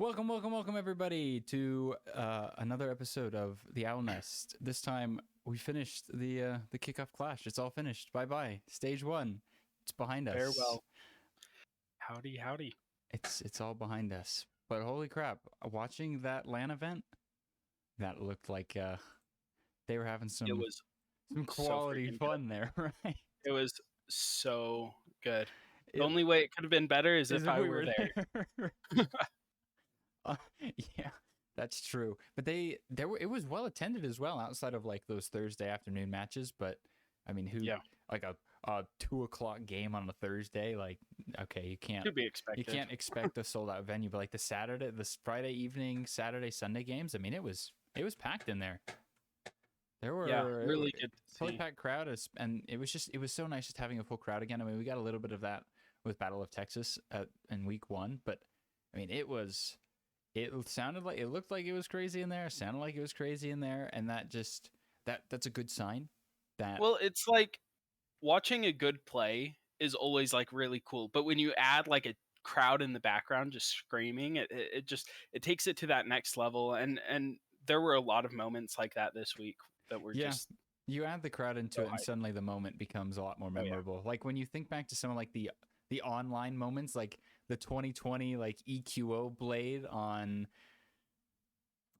Welcome, everybody, to another episode of the Owl Nest. This time, we finished the Kickoff Clash. It's all finished. Bye bye. Stage one. It's behind us. Farewell. Howdy, howdy. It's all behind us. But holy crap! Watching that LAN event, that looked like they were having It some was so quality freaking good. fun there, right? It was so good. The It only way it could have been better is is if if I we were were there. there. Uh, yeah, that's true. But it was well attended as well, outside of like those Thursday afternoon matches. But I mean, who Yeah, like a 2 o'clock game on a Thursday? Like, okay, to be you expected. can't expect a sold out venue. But like this Friday evening, Saturday, Sunday games. I mean, it was packed in there. There Yeah, were really good to fully see. packed crowd, and it was so nice just having a full crowd again. I mean, we got a little bit of that with Battle of Texas in week one, but I mean, it sounded like it looked like it was crazy in there. Sounded like it was crazy in there, and that's a good sign. That Well, it's like watching a good play is always like really cool, but when you add like a crowd in the background just screaming, it just it takes it to that next level. And there were a lot of moments like that this week that were yeah, just you add the crowd into so it, and hype. suddenly the moment becomes a lot more Oh yeah. memorable. Like when you think back to some of like the online moments, like the 2020 like EQO blade on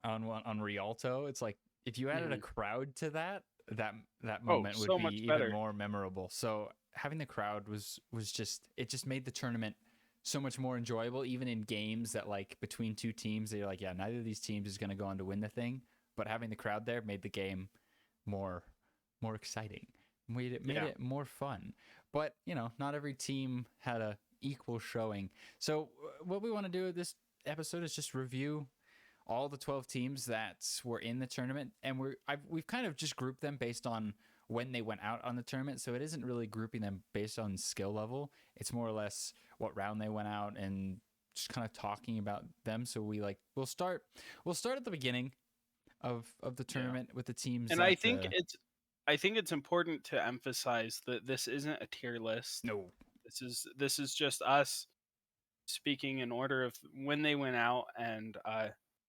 Rialto. It's like if you added a Mhm. crowd to that Oh, moment would so be much even better. more memorable. So having the crowd was just made the tournament so much more enjoyable, even in games that like between two teams, they're like, yeah, neither of these teams is going to go on to win the thing, but having the crowd there made the game more more exciting, made Yeah. it more fun. But not every team had a equal showing. So what we want to do with this episode is just review all the 12 teams that were in the tournament, and we've kind of just grouped them based on when they went out on the tournament. So it isn't really grouping them based on skill level. It's more or less what round they went out and just kind of talking about them. So we'll start at the beginning of the Yeah. tournament with the teams And that I think it's important to emphasize that this isn't a tier list. no. This is just us speaking in order of when they went out, and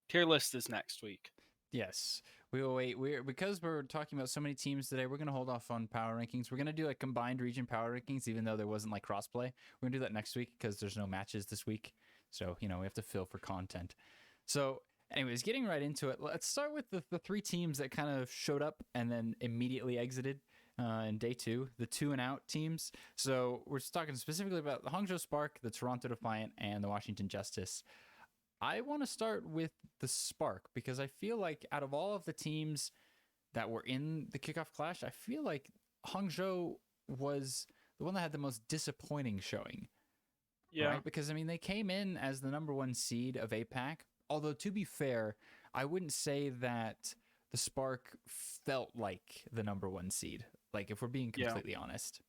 tier list is next week. Yes, we will wait. Because we're talking about so many teams today. We're gonna hold off on power rankings. We're gonna do like combined region power rankings, even though there wasn't like crossplay. We're gonna do that next week because there's no matches this week. So we have to fill for content. So, anyways, getting right into it. Let's start with the three teams that kind of showed up and then immediately exited in day two. The two and out teams. So we're talking specifically about the Hangzhou Spark, the Toronto Defiant, and the Washington Justice. I want to start with the Spark because I feel like out of all of the teams that were in the Kickoff Clash, I feel like Hangzhou was the one that had the most disappointing showing, Yeah. right? Because I mean, they came in as the number one seed of APAC. Although to be fair, I wouldn't say that the Spark felt like the number one seed. Like if we're being Yeah. completely honest.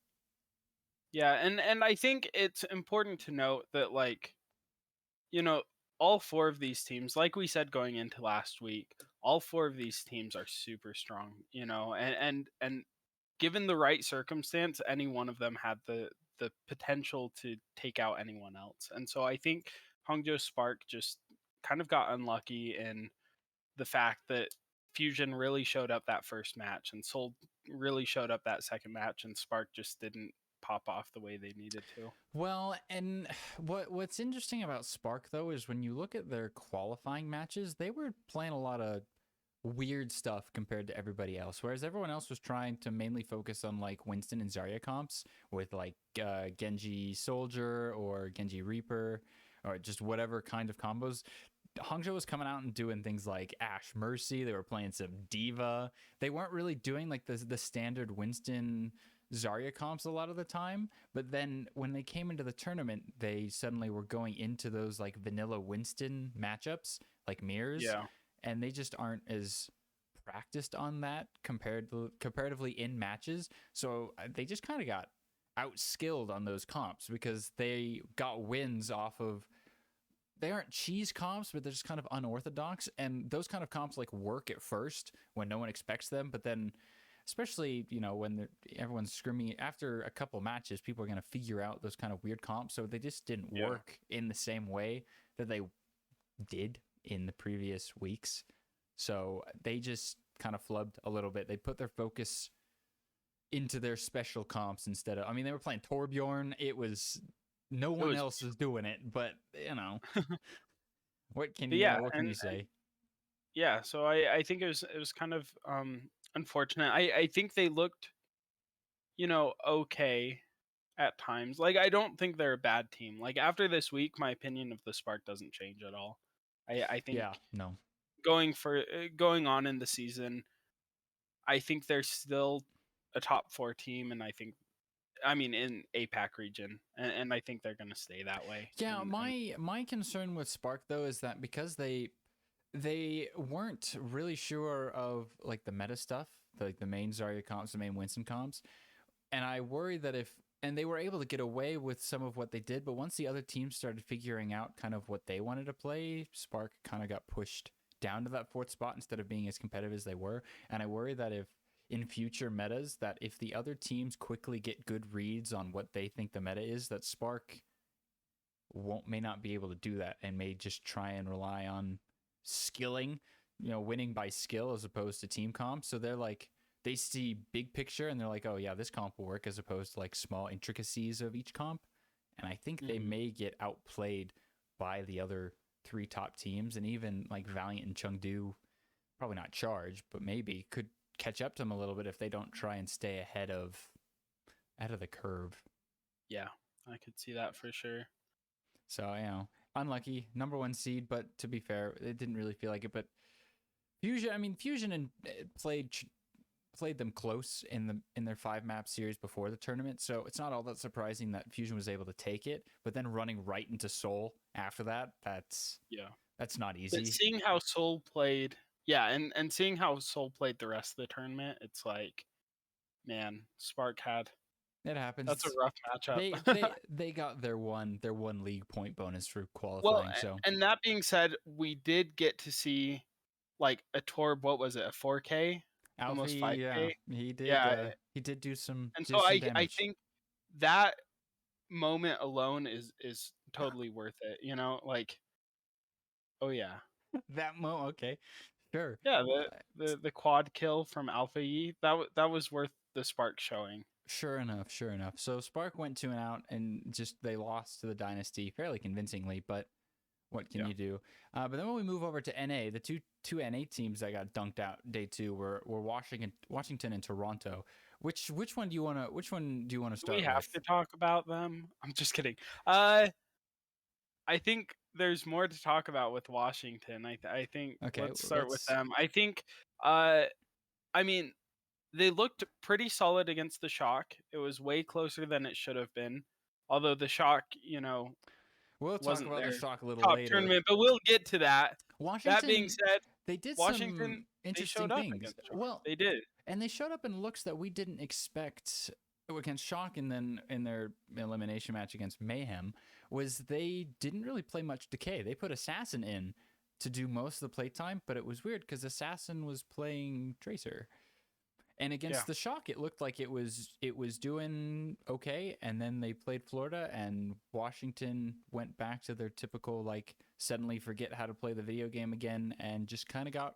Yeah, and I think it's important to note that, like, you know, all four of these teams, like we said going into last week, all four of these teams are super strong, and given the right circumstance, any one of them had the potential to take out anyone else. And so I think Hangzhou Spark just kind of got unlucky in the fact that Fusion really showed up that first match, and Soul really showed up that second match, and Spark just didn't pop off the way they needed to. Well, and what's interesting about Spark though is when you look at their qualifying matches, they were playing a lot of weird stuff compared to everybody else. Whereas everyone else was trying to mainly focus on like Winston and Zarya comps with like Genji Soldier or Genji Reaper or just whatever kind of combos. Hangzhou was coming out and doing things like Ash Mercy. They were playing some Diva. They weren't really doing like the standard Winston Zarya comps a lot of the time. But then when they came into the tournament, they suddenly were going into those like vanilla Winston matchups, like mirrors, Yeah. and they just aren't as practiced on that comparatively in matches. So they just kind of got outskilled on those comps because they got wins off of they aren't cheese comps, but they're just kind of unorthodox. And those kind of comps like work at first when no one expects them, but then especially when everyone's screaming after a couple matches, people are going to figure out those kind of weird comps. So they just didn't Yeah. work in the same way that they did in the previous weeks. So they just kind of flubbed a little bit. They put their focus into their special comps instead of. I mean, they were playing Torbjorn. It was no It one was, else is doing it, but what can but yeah, what can and you say? yeah. So I think it was kind of unfortunate. I think they looked, okay at times. Like, I don't think they're a bad team. Like, after this week, my opinion of the Spark doesn't change at all. I think Yeah, no, going on in the season, I think they're still a top 4 team, and I mean in APAC region, and I think they're gonna stay that way. yeah. And My concern with Spark though is that because they weren't really sure of like the meta stuff, like the main Zarya comps, the main Winston comps, and I worry that if and they were able to get away with some of what they did, but once the other teams started figuring out kind of what they wanted to play, Spark kind of got pushed down to that 4th spot instead of being as competitive as they were. And I worry that if in future metas, that if the other teams quickly get good reads on what they think the meta is, that Spark may not be able to do that and may just try and rely on skilling, winning by skill as opposed to team comp. So they're like, they see big picture and they're like, oh yeah, this comp will work, as opposed to like small intricacies of each comp. And I think they may get outplayed by the other 3 top teams, and even like Valiant and Chengdu, probably not Charge, but maybe could catch up to them a little bit if they don't try and stay ahead of the curve. yeah, I could see that for sure. So, unlucky, number 1 seed, but to be fair, it didn't really feel like it. But Fusion and played them close in their 5-map series before the tournament, so it's not all that surprising that Fusion was able to take it. But then running right into Seoul after that, that's not But easy. seeing how Seoul played, and seeing how Seoul played the rest of the tournament, it's like, man, Spark had It happens. that's a rough matchup. They got their one league point bonus for Well, qualifying. So and that being said, we did get to see like a Torb. What was it? A 4K, almost Alfie, yeah, 5K. he did. Yeah, He did some and so I damage. think that moment alone is totally worth it. Like, oh yeah, That okay, sure. yeah. The quad kill from Alpha E, that was worth the Spark showing. Sure enough, sure enough. So Spark went 2-0, and just they lost to the Dynasty fairly convincingly, but what can you do? But then when we move over to NA, the two NA teams that got dunked out day 2 were Washington and Toronto. Which one do you want to Do start we have with? to talk about them? I'm just kidding. I think there's more to talk about with Washington. I think Okay, let's start with them. I think I mean, they looked pretty solid against the Shock. It was way closer than it should have been. Although the Shock, we'll talk wasn't about the their Shock a little top later. tournament, but we'll get to that. That being Washington, said, they did Washington, some they interesting showed up things. against Shock. Well, They did. and they showed up in looks that we didn't expect against Shock, and then in their elimination match against Mayhem, was they didn't really play much Decay. They put Assassin in to do most of the playtime, but it was weird because Assassin was playing Tracer. And against the Shock, it looked like it was doing okay. And then they played Florida, and Washington went back to their typical like suddenly forget how to play the video game again, and just kind of got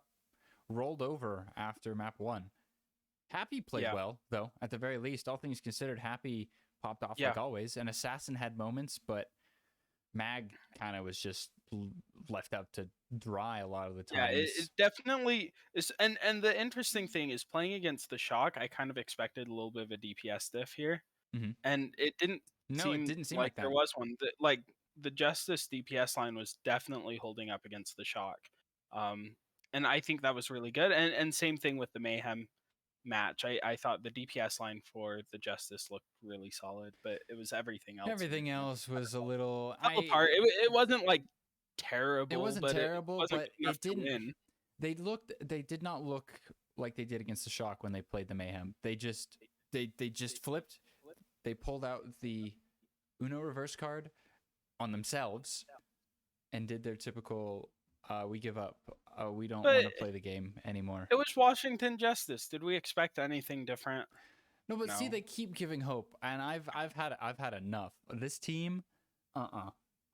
rolled over after map 1. Happy played well though, at the very least. All things considered, Happy popped off like always. And Assassin had moments, but Mag kind of was just left out to dry a lot of the times. Yeah, it definitely is. And the interesting thing is, playing against the Shock, I kind of expected a little bit of a DPS diff here, and it didn't. It didn't seem like that. There was one. Like the Justice DPS line was definitely holding up against the Shock, and I think that was really good. And same thing with the Mayhem match. I thought the DPS line for the Justice looked really solid, but it was everything else. Everything else was a little apart. It wasn't like terrible. It wasn't terrible, but it didn't. Win. They did not look like they did against the Shock when they played the Mayhem. They just flipped. They pulled out the Uno reverse card on themselves and did their typical we give up. We don't want to play the game anymore. It was Washington Justice. Did we expect anything different? No, but see, they keep giving hope, and I've had enough. This team,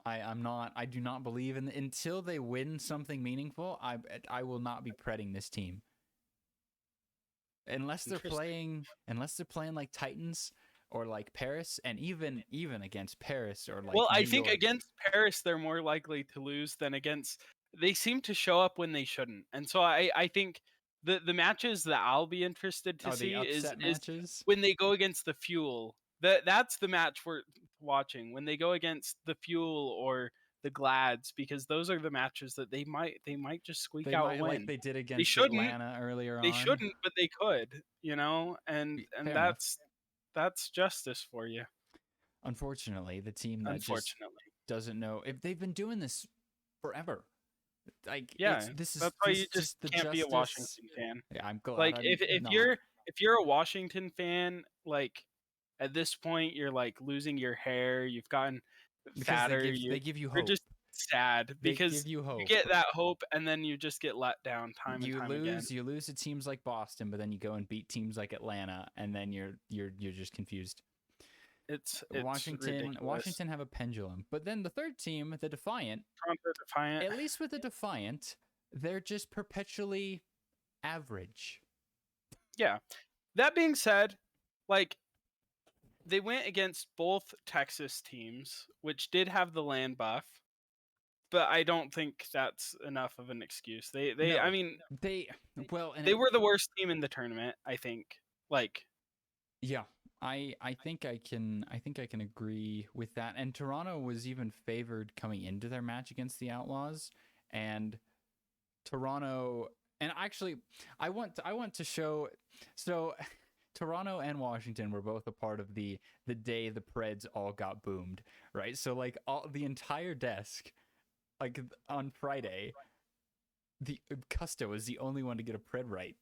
I do not believe in until they win something meaningful. I will not be pretting this team unless they're playing like Titans or like Paris, and even against Paris or like Well, New I think York. against Paris they're more likely to lose than against. They seem to show up when they shouldn't, and so I think the matches that I'll be interested to Oh, the see is upset matches. when they go against the Fuel. That's the match we're watching when they go against the Fuel or the Glads, because those are the matches that they might just squeak They out a might, like win. they did They against shouldn't. Atlanta earlier They on. shouldn't, but they could. And Fair enough. that's justice for you. Unfortunately, the team that just Unfortunately. doesn't know if they've been doing this forever. Like Yeah, this that's is why you just just the can't be a justice. Washington fan. Yeah, I'm glad Like I'm if not. you're a Washington fan, like at this point you're like losing your hair, you've gotten Because fatter, they give you you're hope. just sad They because give you you hope. get that hope and then you just get let down time and You time again. lose to teams like Boston, but then you go and beat teams like Atlanta, and then you're just confused. It's ridiculous. Washington have a pendulum, but then the third team, the Defiant, Toronto Defiant. at least with the Defiant, they're just perpetually average. Yeah. That being said, like they went against both Texas teams, which did have the land buff, but I don't think that's enough of an excuse. No, I mean, they well, and they were the worst team in the tournament, I think. Like, yeah, I think I can agree with that. And Toronto was even favored coming into their match against the Outlaws, and Toronto, and actually I want to show so Toronto and Washington were both a part of the day the Preds all got boomed, right? So like all the entire desk, like on Friday, the Custo was the only one to get a Pred right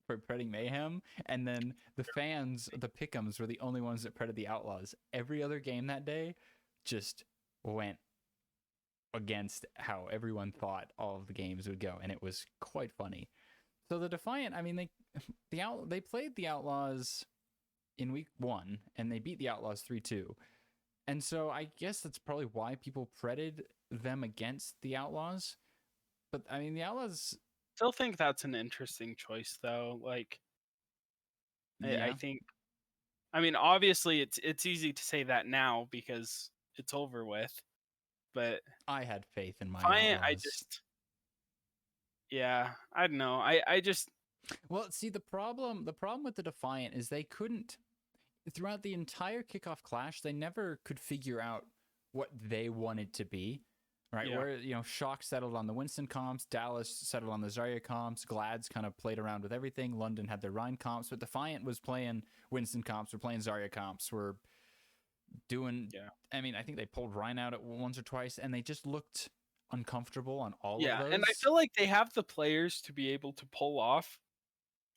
for Predding Mayhem, and then the fans, the Pick'ems, were the only ones that Predded the Outlaws. Every other game that day just went against how everyone thought all of the games would go, and it was quite funny. So the Defiant, I mean, they played the Outlaws in week 1, and they beat the Outlaws 3-2. And so I guess that's probably why people Predded them against the Outlaws. But I mean, the Outlaws. still think that's an interesting choice, though. Like, Yeah, I think, I mean, obviously, it's easy to say that now because it's over with. But I had faith in my Defiant, Outlaws. yeah, I don't know. I just. Well, see, the problem with the Defiant is they couldn't, throughout the entire Kickoff Clash, they never could figure out what they wanted to be. Right, Yeah. where Shock settled on the Winston comps, Dallas settled on the Zarya comps, Glads kind of played around with everything. London had their Rhine comps, but Defiant was playing Winston comps, we're playing Zarya comps, we're doing. Yeah. I mean, I think they pulled Rhine out at once or twice, and they just looked uncomfortable on all of Yeah, those. and I feel like they have the players to be able to pull off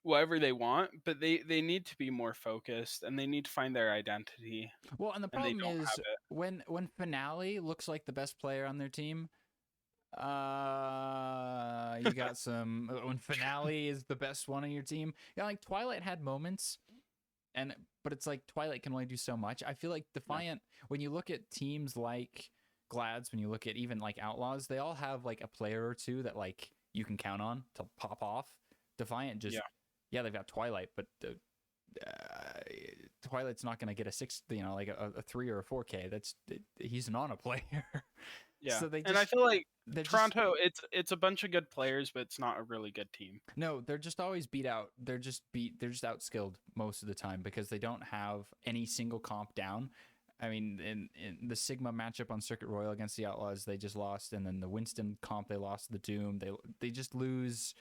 whatever they want, but they need to be more focused and they need to find their identity. Well, and the And they problem don't is have it. when Finale looks like the best player on their team, you got some. When Finale is the best one on your team, like Twilight had moments, but it's like Twilight can only do so much. I feel like Defiant, when you look at teams like Glads, when you look at even like Outlaws, they all have like a player or two that like you can count on to pop off. Defiant just they've got Twilight, but Twilight's not going to get a 6, like a 3 or a 4K. He's not a player. Yeah, So and I feel like Toronto, it's a bunch of good players, but it's not a really good team. No, they're just always beat out. They're just outskilled most of the time because they don't have any single comp down. I mean, in the Sigma matchup on Circuit Royal against the Outlaws, they just lost, and then the Winston comp they lost to the Doom. They just lose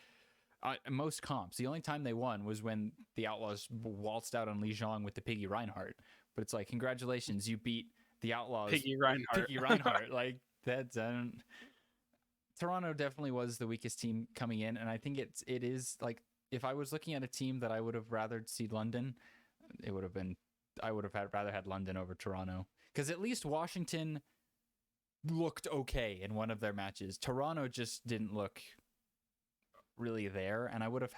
most comps. The only time they won was when the Outlaws waltzed out on Li Zhang with the Piggy Reinhardt. But it's like, congratulations, you beat the Outlaws. Piggy Reinhardt. Like that's Toronto definitely was the weakest team coming in, and I think it is like, if I was looking at a team that I would have rather see London, it would have been, I would have rather had London over Toronto, because at least Washington looked okay in one of their matches. Toronto just didn't look really there, and I would have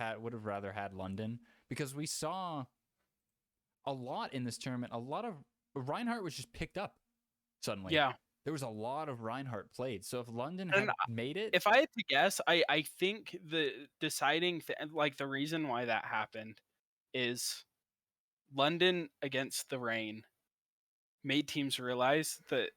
rather had London, because we saw a lot in this tournament. A lot of Reinhardt was just picked up suddenly. Yeah. there was a lot of Reinhardt played. So if London And had made it, if I had to guess, I think the deciding like the reason why that happened is London against the rain made teams realize that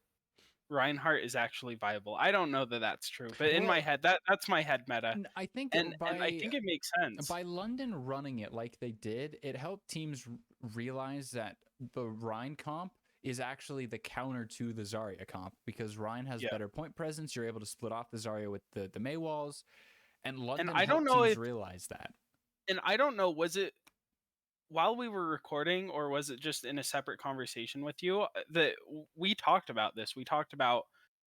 Reinhardt is actually viable. I don't know that that's true, but in my well, head, that's my head meta, I think and I think it makes sense. by London running it like they did, it helped teams realize that the Rhine comp is actually the counter to the Zarya comp, because Rhine has Yeah, better point presence. You're able to split off the Zarya with the Mei walls, and and London I don't helped know teams if, realize that. and I don't know, was it while we were recording or was it just in a separate conversation with you that we talked about this? We talked about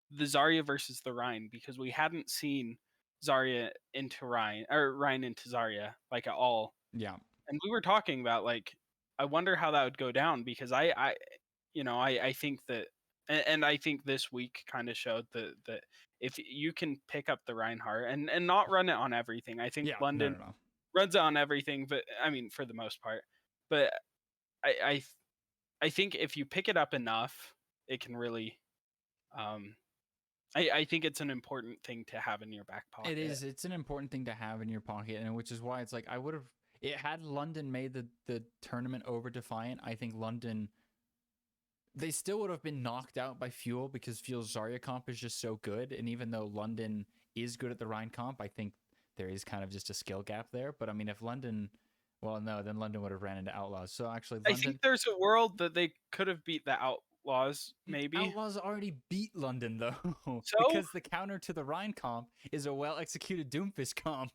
the Zarya versus the Rhine because we hadn't seen Zarya into Rhine or Rhine into Zarya like at all. Yeah. And we were talking about like I wonder how that would go down because I think that and I think this week kind of showed that if you can pick up the Reinhardt and not run it on everything. I think Yeah. London No. runs it on everything, but I mean for the most part. But I think if you pick it up enough, it can really um I think it's an important thing to have in your back pocket. It is. It's an important thing to have in your pocket, and which is why it's like I would have. It had London made the tournament over Defiant. I think London, they still would have been knocked out by Fuel because Fuel's Zarya comp is just so good. And even though London is good at the Rhine comp, I think there is kind of just a skill gap there. But I mean, if London, well, no, then London would have ran into Outlaws. So actually, I London, think there's a world that they could have beat the Outlaws, maybe. Outlaws already beat London though, So because the counter to the Rhine comp is a well executed Doomfist comp.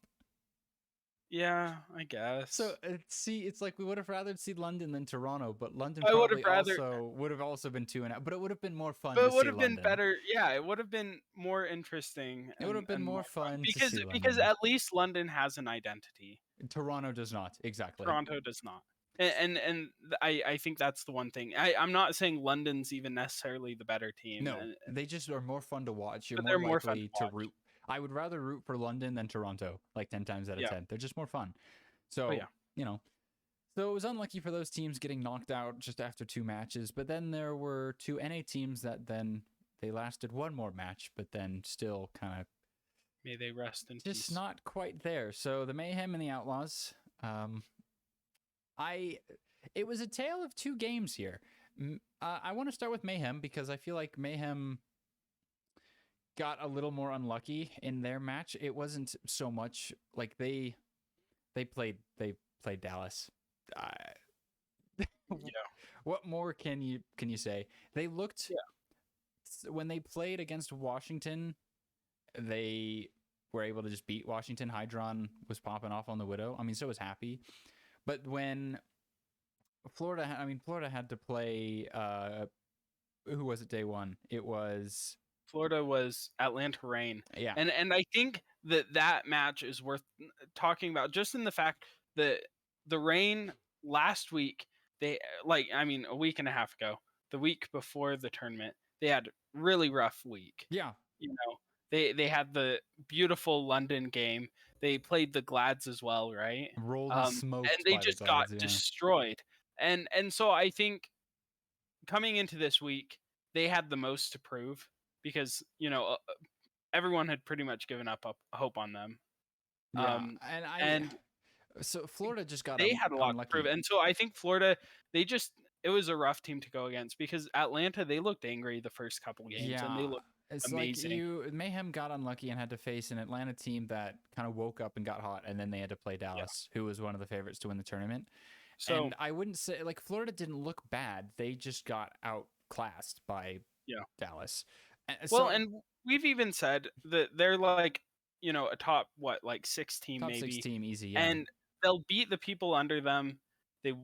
yeah, I guess. So see, it's like we would have rather see London than Toronto, but London I would have probably rather, also would have also been 2-0, but it would have been more fun but to it would see have been London. better. Yeah, it would have been more interesting. It would have been and more fun to because see because London. at least London has an identity. Toronto does not, exactly. Toronto does not. And I think that's the one thing. I'm not saying London's even necessarily the better team. No, they just are more fun to watch. You're But more they're more fun likely to to watch. root. I would rather root for London than Toronto, like 10 times out of Yeah. 10. They're just more fun. So, Oh, yeah. you know, so it was unlucky for those teams getting knocked out just after 2 matches. But then there were 2 NA teams that then they lasted 1 more match, but then still kind of May they rest in just peace. not quite there. So the Mayhem and the Outlaws, it was a tale of 2 games here. I want to start with Mayhem because I feel like Mayhem got a little more unlucky in their match. It wasn't so much like they played Dallas. Yeah. What more can you say? They looked when they played against Washington, they were able to just beat Washington. Hydron was popping off on the Widow. I mean, so was Happy. But when Florida had to play who was it day 1? It was Florida was Atlanta Reign. Yeah. And I think that match is worth talking about just in the fact that the Reign last week, they a week and a half ago, the week before the tournament, they had really rough week. Yeah. You know, they had the beautiful London game. They played the Glads as well, right? Rolled and smoked and they by just the got Glads, yeah. destroyed. And so I think coming into this week, they had the most to prove because, everyone had pretty much given up hope on them. Yeah, and so Florida just got they had a lot unlucky. to prove. And so I think Florida, it was a rough team to go against because Atlanta, they looked angry the first couple games and they looked amazing. Like Mayhem got unlucky and had to face an Atlanta team that kind of woke up and got hot, and then they had to play Dallas, who was one of the favorites to win the tournament. So, and I wouldn't say like Florida didn't look bad; they just got outclassed by Dallas. And we've even said that they're like a top 6 team, top maybe 6 team easy, yeah. And they'll beat the people under them. They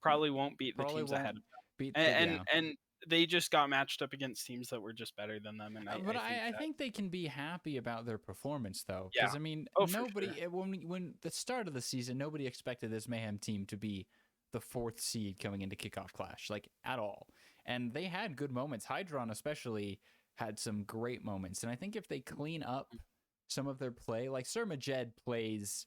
probably won't beat the teams ahead of them. And they just got matched up against teams that were just better than them. And I think they can be happy about their performance, though. Yeah. Because, I mean, nobody, when the start of the season, nobody expected this Mayhem team to be the 4th seed coming into Kickoff Clash, like, at all. And they had good moments. Hydron especially had some great moments. And I think if they clean up some of their play, like Sir Majed plays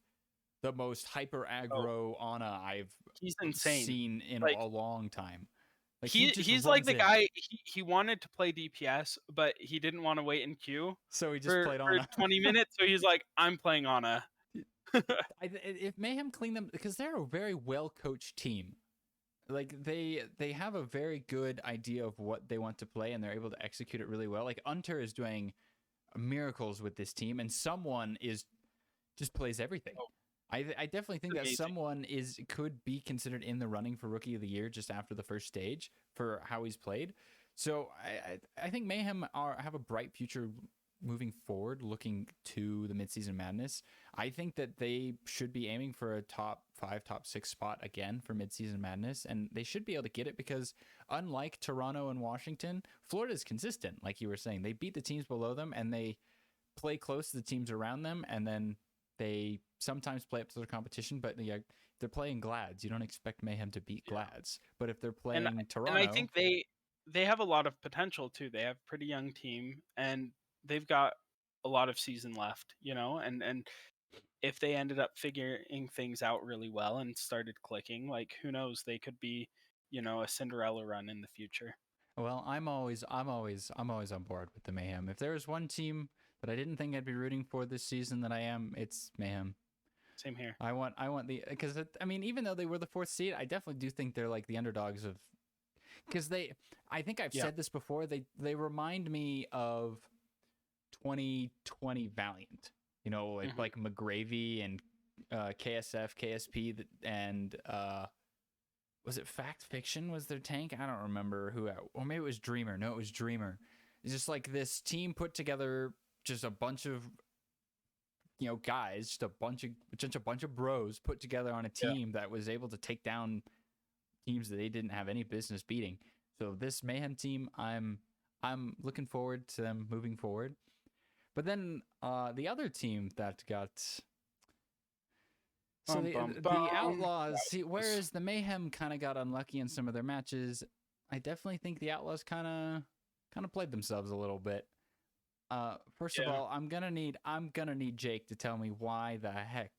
the most hyper aggro Ana I've he's insane. seen in a long time. Like he just he's like runs the in. guy. He wanted to play DPS, but he didn't want to wait in queue So he just played for on. 20 minutes. So he's like, I'm playing Ana. If Mayhem clean them, because they're a very well coached team. Like they have a very good idea of what they want to play, and they're able to execute it really well. Like Unter is doing miracles with this team, and someone is just plays everything. Oh, I definitely think that amazing. someone could be considered in the running for Rookie of the Year just after the first stage for how he's played. So I think Mayhem have a bright future moving forward, looking to the midseason madness. I think that they should be aiming for a top 5, top 6 spot again for midseason madness, and they should be able to get it because unlike Toronto and Washington, Florida is consistent. Like you were saying, they beat the teams below them and they play close to the teams around them, and then they sometimes play up to their competition. But they're playing Glads. You don't expect Mayhem to beat Glads. But if they're playing Toronto, and I think they have a lot of potential too. They have a pretty young team, and they've got a lot of season left, and if they ended up figuring things out really well and started clicking, like who knows, they could be, a Cinderella run in the future. well, I'm always on board with the Mayhem. If there was one team that I didn't think I'd be rooting for this season that I am, it's Mayhem. Same here. I want because I mean, even though they were the 4th seed, I definitely do think they're like the underdogs of, because I think I've said this before. They remind me of 2020 Valiant. Like McGravy and KSF, KSP, and was it Fact Fiction was their tank? I don't remember who, or maybe it was Dreamer. No, it was Dreamer. It's just like this team put together, just a bunch of guys, just a bunch of bros put together on a team that was able to take down teams that they didn't have any business beating. So this Mayhem team, I'm looking forward to them moving forward. But then the other team that got the Outlaws, see, whereas the Mayhem kind of got unlucky in some of their matches, I definitely think the Outlaws kind of played themselves a little bit. First of all, I'm gonna need Jake to tell me why the heck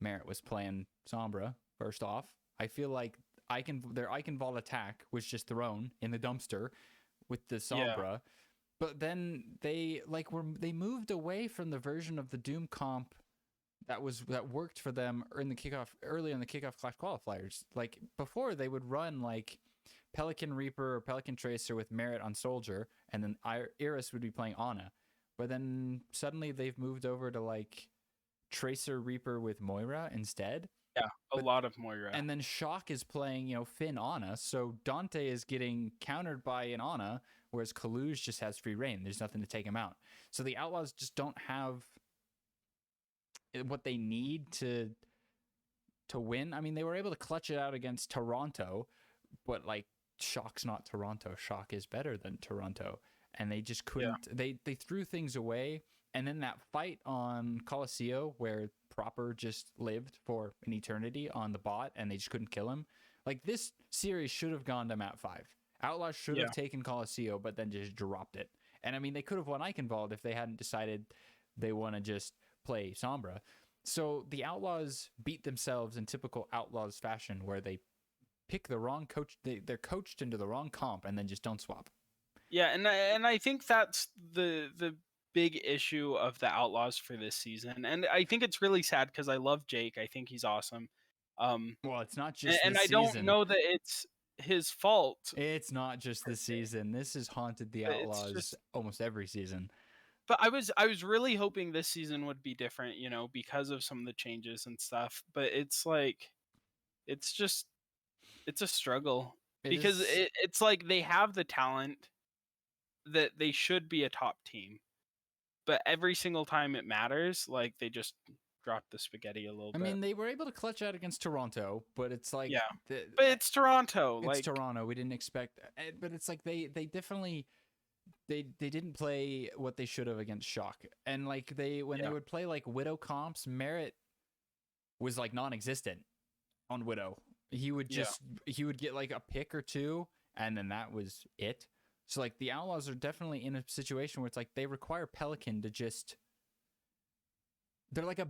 Merritt was playing Sombra. First off, I feel like their Eichenwald attack was just thrown in the dumpster with the Sombra, but then they moved away from the version of the Doom comp that worked for them early in the Kickoff Clash qualifiers. Like before, they would run like Pelican Reaper or Pelican Tracer with Merritt on Soldier, and then Iris would be playing Ana. But then suddenly they've moved over to like Tracer Reaper with Moira instead. Yeah, a lot of Moira. And then Shock is playing, Finn Ana. So Dante is getting countered by an Ana, whereas Kaluge just has free reign. There's nothing to take him out. So the Outlaws just don't have what they need to win. I mean, they were able to clutch it out against Toronto, but like Shock's not Toronto. Shock is better than Toronto. And they just couldn't. They threw things away. And then that fight on Colosseo where Proper just lived for an eternity on the bot and they just couldn't kill him. Like this series should have gone to map 5. Outlaws should have taken Colosseo, but then just dropped it. And I mean, they could have won Eichenwald if they hadn't decided they want to just play Sombra. So the Outlaws beat themselves in typical Outlaws fashion where they pick the wrong coach. They're coached into the wrong comp and then just don't swap. Yeah, and I think that's the big issue of the Outlaws for this season. And I think it's really sad because I love Jake. I think he's awesome. Well, it's not just and this I season. don't know that it's his fault. It's not just this season. This has haunted the Outlaws almost every season. But I was really hoping this season would be different, because of some of the changes and stuff. But it's like, it's a struggle because it's like they have the talent that they should be a top team, but every single time it matters, like they just drop the spaghetti a little bit. I mean, they were able to clutch out against Toronto, but it's like, but it's Toronto. It's Toronto. We didn't expect, but it's like they definitely. They didn't play what they should have against Shock. And like they would play like Widow comps, Merritt was like non-existent on Widow. He would get like a pick or two and then that was it. So like the Outlaws are definitely in a situation where it's like they require Pelican to just, they're like a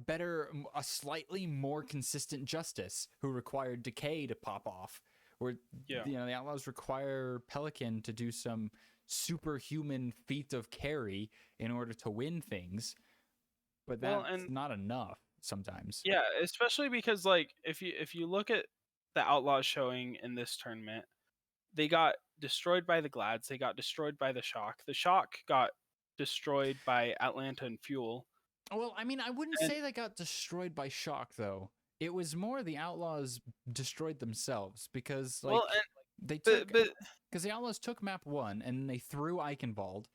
slightly more consistent Justice who required Decay to pop off. where Yeah. the Outlaws require Pelican to do some superhuman feat of carry in order to win things, but Well, that's and not enough sometimes. yeah, especially because like if you look at the Outlaws showing in this tournament, they got destroyed by the Glads, they got destroyed by the Shock. The Shock got destroyed by Atlanta and Fuel. Well, I mean, I wouldn't And say they got destroyed by Shock though. It was more the Outlaws destroyed themselves because well, like they and took but because the Outlaws took map 1 and they threw Eichenwald,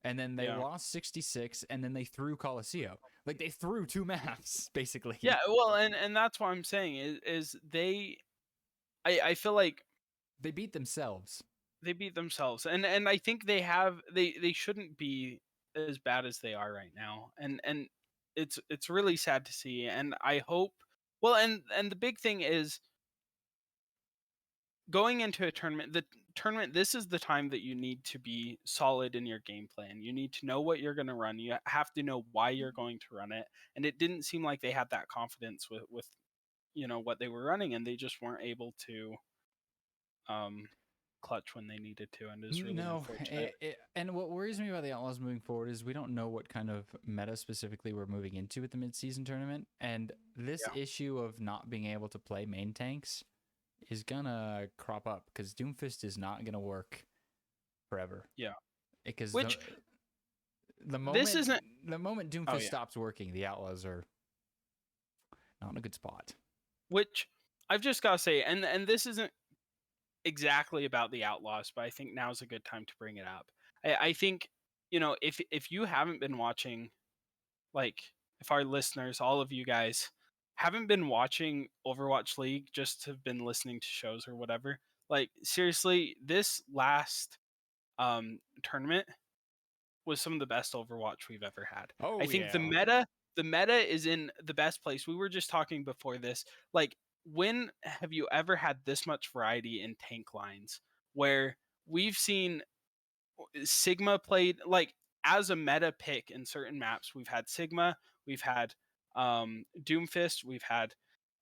and then they yeah. lost 66, and then they threw Colosseo. Like they threw 2 maps basically. Yeah, well, and that's what I'm saying is they I feel like They beat themselves. they beat themselves. And I think they shouldn't be as bad as they are right now. And it's really sad to see, and I hope well and the big thing is going into a tournament, the tournament, this is the time that you need to be solid in your game plan. You need to know what you're going to run. You have to know why you're going to run it. And it didn't seem like they had that confidence with what they were running, and they just weren't able to um clutch when they needed to, and it's really No, unfortunate. and what worries me about the Outlaws moving forward is we don't know what kind of meta specifically we're moving into at the mid-season tournament, and this Yeah. issue of not being able to play main tanks is gonna crop up because Doomfist is not gonna work forever. Yeah. Because Which the this moment isn't the moment oh Doomfist yeah. stops working, the Outlaws are not in a good spot. Which I've just got to say, and this isn't exactly about the Outlaws, but I think now's a good time to bring it up. I think, if you haven't been watching, like, if our listeners, all of you guys, haven't been watching Overwatch League, just have been listening to shows or whatever, like, seriously, this last tournament was some of the best Overwatch we've ever had. I Oh think yeah. the meta is in the best place. We were just talking before this. Like, when have you ever had this much variety in tank lines where we've seen Sigma played like as a meta pick in certain maps? We've had Sigma, we've had Doomfist, we've had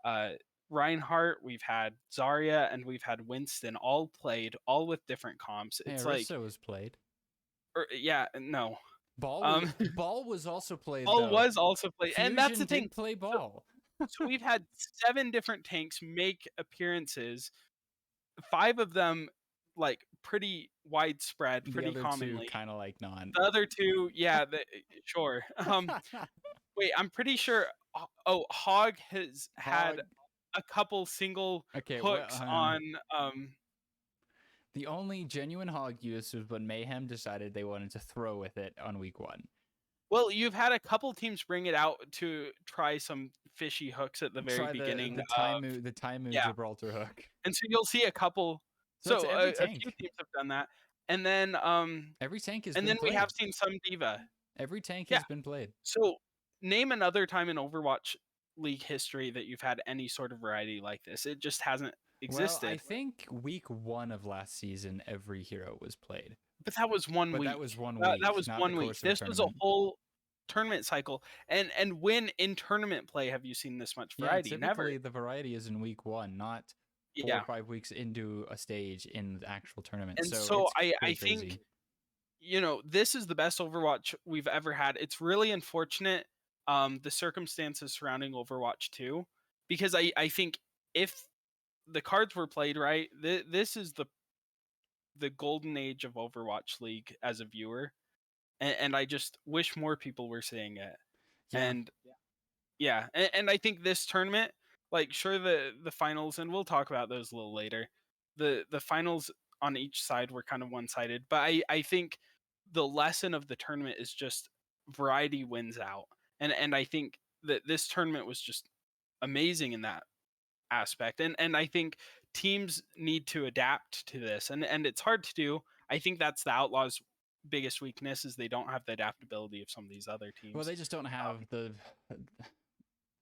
uh Reinhardt, we've had Zarya, and we've had Winston all played, all with different comps. Hey, It's like, Arissa was played. yeah, no. Ball was Um Ball was also played Ball though. was also played, and that's Fusion the thing. did play So, Ball. so we've had 7 different tanks make appearances. 5 of them like pretty widespread, The pretty other two commonly. kind of like non. The other 2, yeah, sure. Wait, I'm pretty sure. Oh, Hog has had Hog. a couple single Okay, well, hooks on. the only genuine Hog use was when Mayhem decided they wanted to throw with it on week 1. Well, you've had a couple teams bring it out to try some fishy hooks at the very Try beginning. the Taimu Yeah, Gibraltar hook. and so you'll see a couple. So that's So every a few tank. teams have done that, and then Every tank has and been then we played. have seen some diva. Every tank Yeah. has been played. So name another time in Overwatch League history that you've had any sort of variety like this. It just hasn't existed. Well, I think week 1 of last season, every hero was played. But that was one But week. that was 1 That week, was not 1 the week. course of This a was a tournament. whole tournament cycle. And when in tournament play have you seen this much variety? Yeah, Never. typically the variety is in week 1, not 4 Yeah. or 5 weeks into a stage in the actual tournament. And so so it's I pretty think crazy. this is the best Overwatch we've ever had. It's really unfortunate the circumstances surrounding Overwatch 2, because I think if the cards were played right, this is the golden age of Overwatch League as a viewer, and I just wish more people were seeing it. Yeah. And yeah, and I think this tournament, like, sure, the finals, and we'll talk about those a little later. The finals on each side were kind of one-sided, but I think the lesson of the tournament is just variety wins out, and I think that this tournament was just amazing in that aspect, and I think teams need to adapt to this, and it's hard to do. I think that's the Outlaws' biggest weakness, is they don't have the adaptability of some of these other teams. Well, they just don't have the.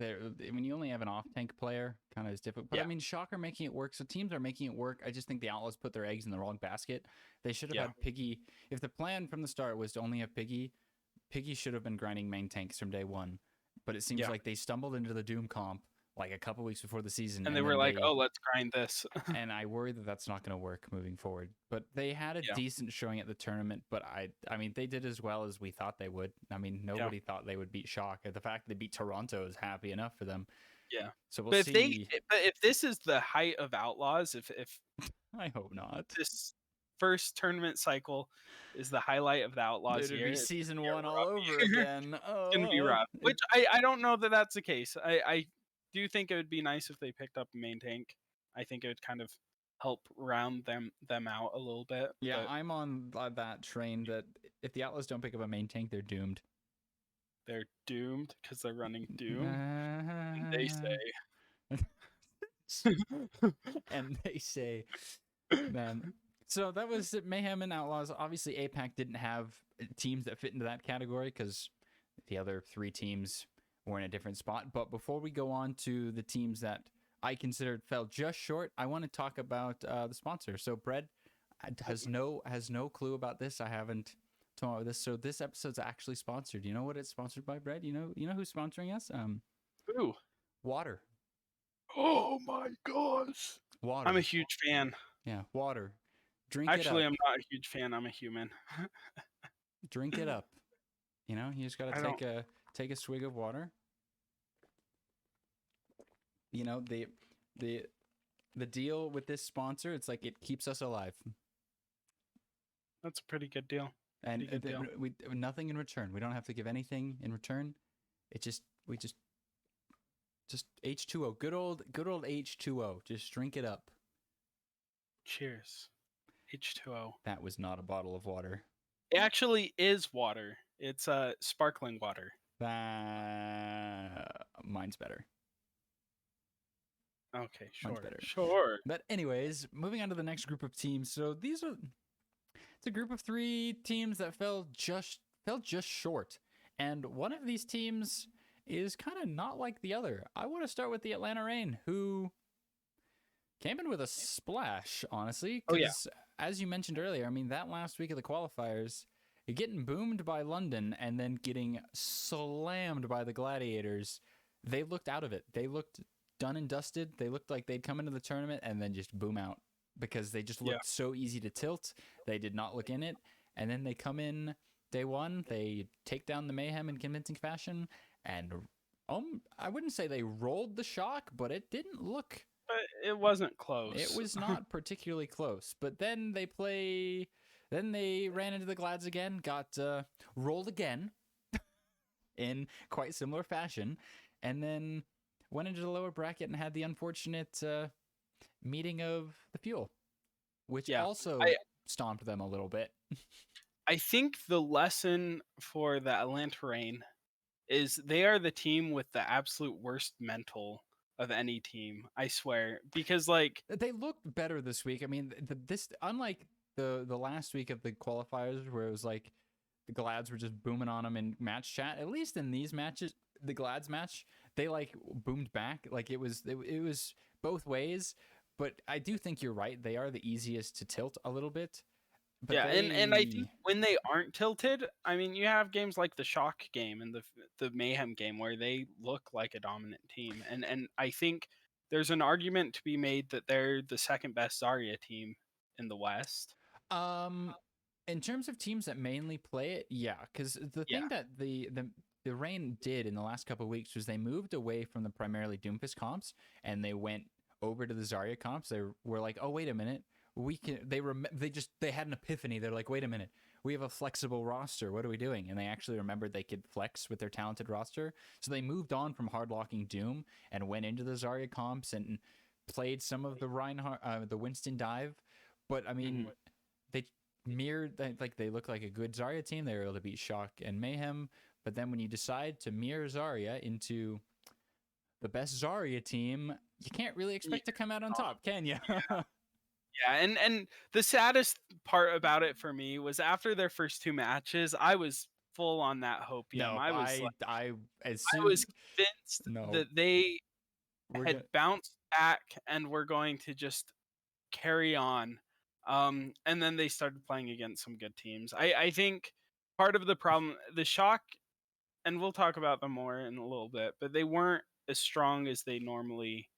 I mean, you only have an off tank player, kind of is difficult. But Yeah. I mean, Shock are making it work. So teams are making it work. I just think the Outlaws put their eggs in the wrong basket. They should have Yeah. had Piggy. If the plan from the start was to only have Piggy, Piggy should have been grinding main tanks from day 1. But it seems Yeah. like they stumbled into the Doom comp like a couple weeks before the season, And they and were then like, "Oh, let's grind this." and I worry that that's not going to work moving forward. But they had a Yeah. decent showing at the tournament. But I mean, they did as well as we thought they would. I mean, nobody thought they would beat Shock. The fact they beat Toronto is happy enough for them. Yeah. So we'll But see. if this is the height of Outlaws, if I hope not. this first tournament cycle is the highlight of the Outlaws It'd year, be it's season gonna be a one all rough over year. again. It's gonna be rough. Which I don't know that that's the case. I do think it would be nice if they picked up a main tank. I think it would kind of help round them out a little bit. Yeah, But I'm on that train that if the Outlaws don't pick up a main tank, they're doomed. they're doomed because they're running Doom. And they say, and they say, man. So that was Mayhem and Outlaws. Obviously, APAC didn't have teams that fit into that category because the other 3 teams were in a different spot. But before we go on to the teams that I considered fell just short, I want to talk about the sponsor. So Bread has no clue about this. I haven't told him this. So this episode's actually sponsored. You know what it's sponsored by, Bread? You know who's sponsoring us? "Ooh, Water. oh my gosh, Water. I'm a huge fan." Yeah, water. Drink it Actually, up. I'm not a huge fan. I'm a human. Drink it up. You know, you just gotta take a swig of water. You know, the deal with this sponsor, it's like it keeps us alive. That's a pretty good deal. And Pretty good deal. we nothing in return. We don't have to give anything in return. We just H2O. Good old H2O. Just drink it up. Cheers. H2O. That was not a bottle of water. It actually is water. It's sparkling water. Mine's better. Okay, Mine's sure. better. Sure. But anyways, moving on to the next group of teams. So it's a group of 3 teams that fell just short. And one of these teams is kind of not like the other. I want to start with the Atlanta Reign, who came in with a splash, honestly. Oh, yeah. As you mentioned earlier, I mean, that last week of the qualifiers, you're getting boomed by London and then getting slammed by the Gladiators. They looked out of it. They looked done and dusted. They looked like they'd come into the tournament and then just boom out because they just looked so easy to tilt. They did not look in it. And then they come in day 1. They take down the Mayhem in convincing fashion. And I wouldn't say they rolled the Shock, but it didn't look... But it wasn't close. It was not particularly close. But then they ran into the Glads again, got rolled again in quite similar fashion, and then went into the lower bracket and had the unfortunate meeting of the Fuel, which also stomped them a little bit. I think the lesson for the Atlanta Reign is they are the team with the absolute worst mental of any team, I swear, because like they looked better this week. I mean, this unlike the last week of the qualifiers where it was like the Glads were just booming on them in match chat. At least in these matches, the Glads match, they like boomed back. Like it was both ways. But I do think you're right. They are the easiest to tilt a little bit. But and I think when they aren't tilted, I mean, you have games like the Shock game and the Mayhem game where they look like a dominant team, and I think there's an argument to be made that they're the second best Zarya team in the West. In terms of teams that mainly play it, yeah, because the thing that the Reign did in the last couple of weeks was they moved away from the primarily Doomfist comps and they went over to the Zarya comps. They were like, oh wait a minute. We can. They had an epiphany. They're like, wait a minute, we have a flexible roster. What are we doing? And they actually remembered they could flex with their talented roster. So they moved on from hardlocking Doom and went into the Zarya comps and played some of the Reinhardt, the Winston dive. But I mean, they mirrored like they look like a good Zarya team. They were able to beat Shock and Mayhem. But then when you decide to mirror Zarya into the best Zarya team, you can't really expect to come out on top, can you? Yeah, and the saddest part about it for me was after their first 2 matches, I was full on that hopium. No, I was I was convinced that they had bounced back and were going to just carry on. And then they started playing against some good teams. I think part of the problem, the Shock and we'll talk about them more in a little bit, but they weren't as strong as they normally.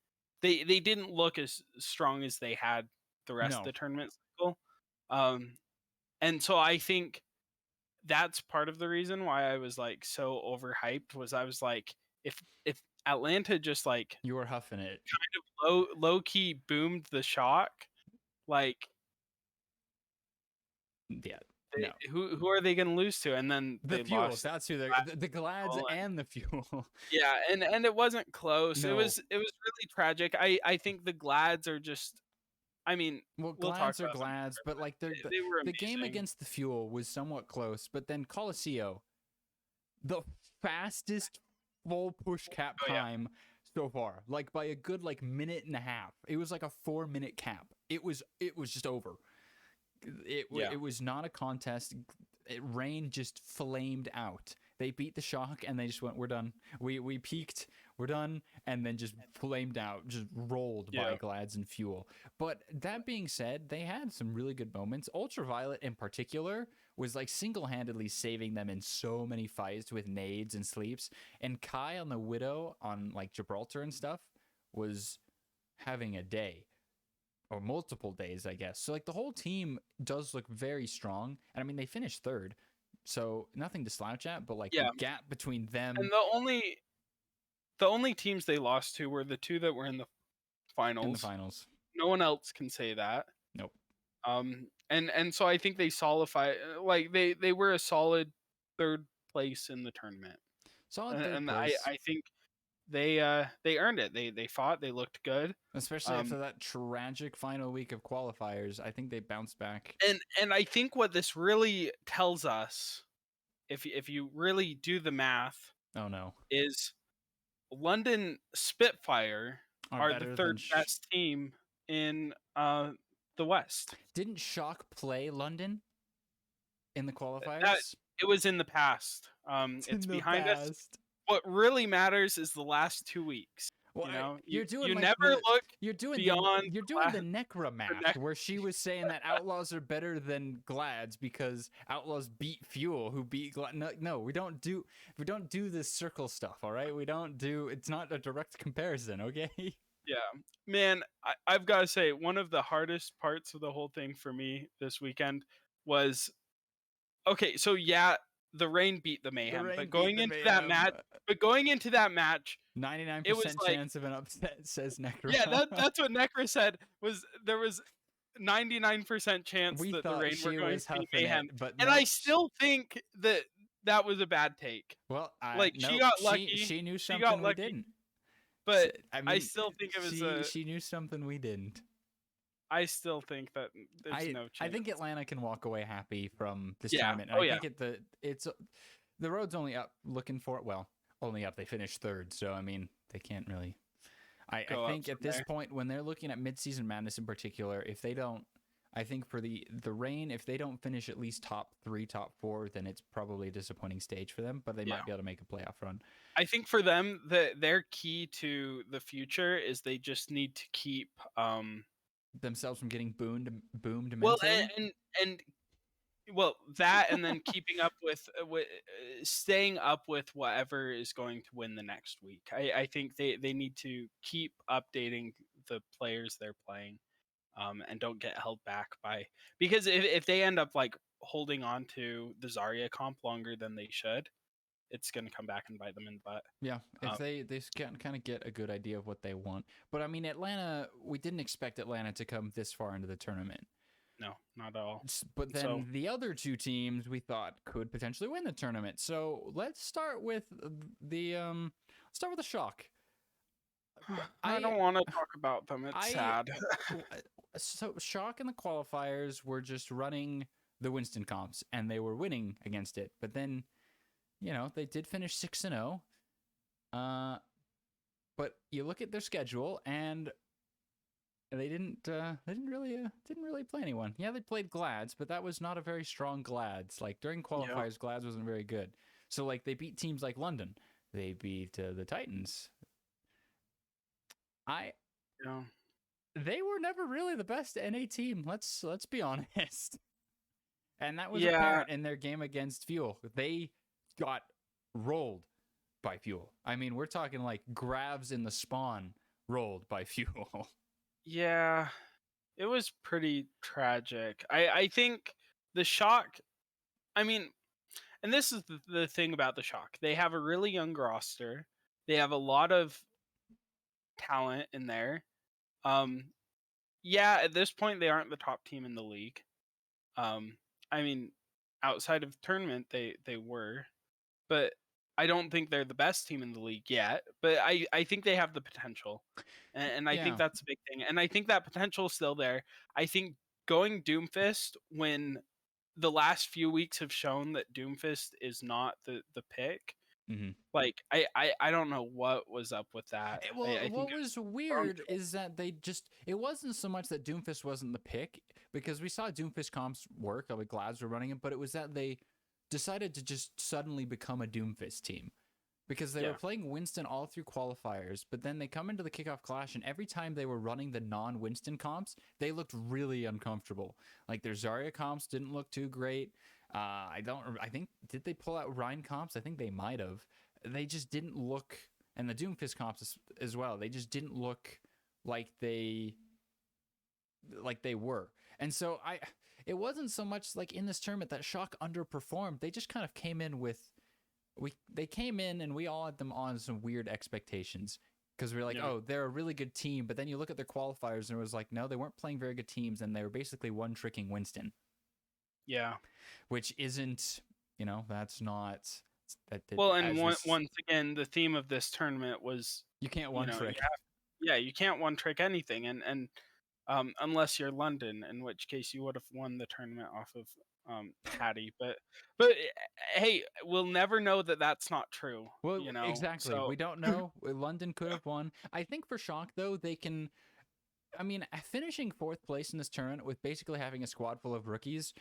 They didn't look as strong as they had the rest of No, the tournament cycle, and so I think that's part of the reason why I was like so overhyped. Was I was like, if Atlanta just like you were huffing it. low key boomed the shock, like Yeah, no. who are they going to lose to? And then The they fuels, lost. that's who they're the glads and the fuel. Yeah, and it wasn't close. No. It was really tragic. I think the Glads are just. I mean, Well, we'll talk glads are about them glads, later, but like they were the game amazing. against the fuel was somewhat close, but then Coliseo, the fastest full push cap time so far, like by a good like minute and a half. It was like a 4-minute cap. It was just over. It was not a contest. Rain just flamed out. They beat the shock and they just went, we're done. We peaked, we're done, and then just flamed out, just rolled by glads and fuel. But that being said, they had some really good moments. Ultraviolet in particular was like single-handedly saving them in so many fights with nades and sleeps. And Kai on the Widow on like Gibraltar and stuff was having a day. Or multiple days, I guess. So like the whole team does look very strong. And I mean they finished third. So nothing to slouch at, but like the gap between them and the only teams they lost to were the two that were in the finals. No one else can say that. Nope. And so I think they solidify, like they were a solid third place in the tournament. Solid third place. I think they earned it. They fought. They looked good, especially after that tragic final week of qualifiers. I think they bounced back. And I think what this really tells us, if you really do the math, oh no, is London Spitfire are the third best team in the West. Didn't Shock play London in the qualifiers? It was in the past. It's behind us. What really matters is the last 2 weeks. Well, you know, you're doing you like never look beyond. You're doing the Necra math, where she was saying that Outlaws are better than Glads because Outlaws beat Fuel, who beat Glad. No, we don't do this circle stuff. All right, we don't do. It's not a direct comparison. Okay. Yeah, man, I've got to say one of the hardest parts of the whole thing for me this weekend was, okay, so the rain beat the Mayhem, but going into that match, 99% chance of an upset, says Necra. Yeah, that's what Necra said. There was 99% chance that the Rain were going to beat Mayhem, and I still think that was a bad take. Well, she got lucky. She knew something we didn't. But I still think it was she knew something we didn't. I still think that there's no chance. I think Atlanta can walk away happy from this tournament. I think it's the road's only up. Looking for it. Well, only up. They finished third, so I mean they can't really. I think at this point, when they're looking at mid-season madness in particular, if they don't, I think for the Rain, if they don't finish at least top 3, top 4, then it's probably a disappointing stage for them. But they might be able to make a playoff run. I think for them, their key to the future is they just need to keep themselves from getting boomed mentally. Well, and that, and then keeping up with staying up with whatever is going to win the next week. I think they need to keep updating the players they're playing, and don't get held back by, because if they end up like holding on to the Zarya comp longer than they should, it's going to come back and bite them in the butt. Yeah, if they can kind of get a good idea of what they want. But I mean, Atlanta, we didn't expect Atlanta to come this far into the tournament. No, not at all. But then the other two teams we thought could potentially win the tournament. So let's start with the Shock. I don't want to talk about them. It's sad. So Shock in the qualifiers were just running the Winston comps, and they were winning against it. But then, they did finish 6-0. But you look at their schedule, and they didn't really play anyone. Yeah, they played Glads, but that was not a very strong Glads. Like during qualifiers, Glads wasn't very good. So like they beat teams like London. They beat the Titans. They were never really the best NA team. Let's be honest. And that was apparent in their game against Fuel. They got rolled by Fuel. I mean, we're talking like Gravs in the spawn rolled by Fuel. Yeah, it was pretty tragic. I think the Shock, I mean, and this is the thing about the Shock. They have a really young roster. They have a lot of talent in there. Yeah, at this point they aren't the top team in the league. I mean, outside of tournament they were, but I don't think they're the best team in the league yet. But I think they have the potential, and I think Yeah. that's a big thing. And I think that potential is still there. I think going Doomfist when the last few weeks have shown that Doomfist is not the pick. Mm-hmm. Like I don't know what was up with that. Well, I think what was wrong weird choice. is that it wasn't so much that Doomfist wasn't the pick, because we saw Doomfist comps work, like Glads were running it, but it was that they decided to just suddenly become a Doomfist team. Because they were Yeah. playing Winston all through qualifiers, but then they come into the Kickoff Clash, and every time they were running the non-Winston comps, they looked really uncomfortable. Like their Zarya comps didn't look too great. I think, did they pull out Rhine comps? I think they might have. They just didn't look, and the Doomfist comps as well. They just didn't look like they were. And so it wasn't so much like in this tournament that Shock underperformed. They just kind of came in with they came in and we all had them on some weird expectations, because we were like, Yeah. oh, they're a really good team. But then you look at their qualifiers and it was like, no, they weren't playing very good teams, and they were basically one tricking Winston, Yeah. which isn't, that's not Well, and once again, the theme of this tournament was, you can't you one know, trick. you can't one trick anything, and unless you're London, in which case you would have won the tournament off of Hattie. But hey, we'll never know that that's not true. Well, You know, exactly. so We don't know. London could have won. I think for Shock, though, they can. I mean, finishing fourth place in this tournament with basically having a squad full of rookies,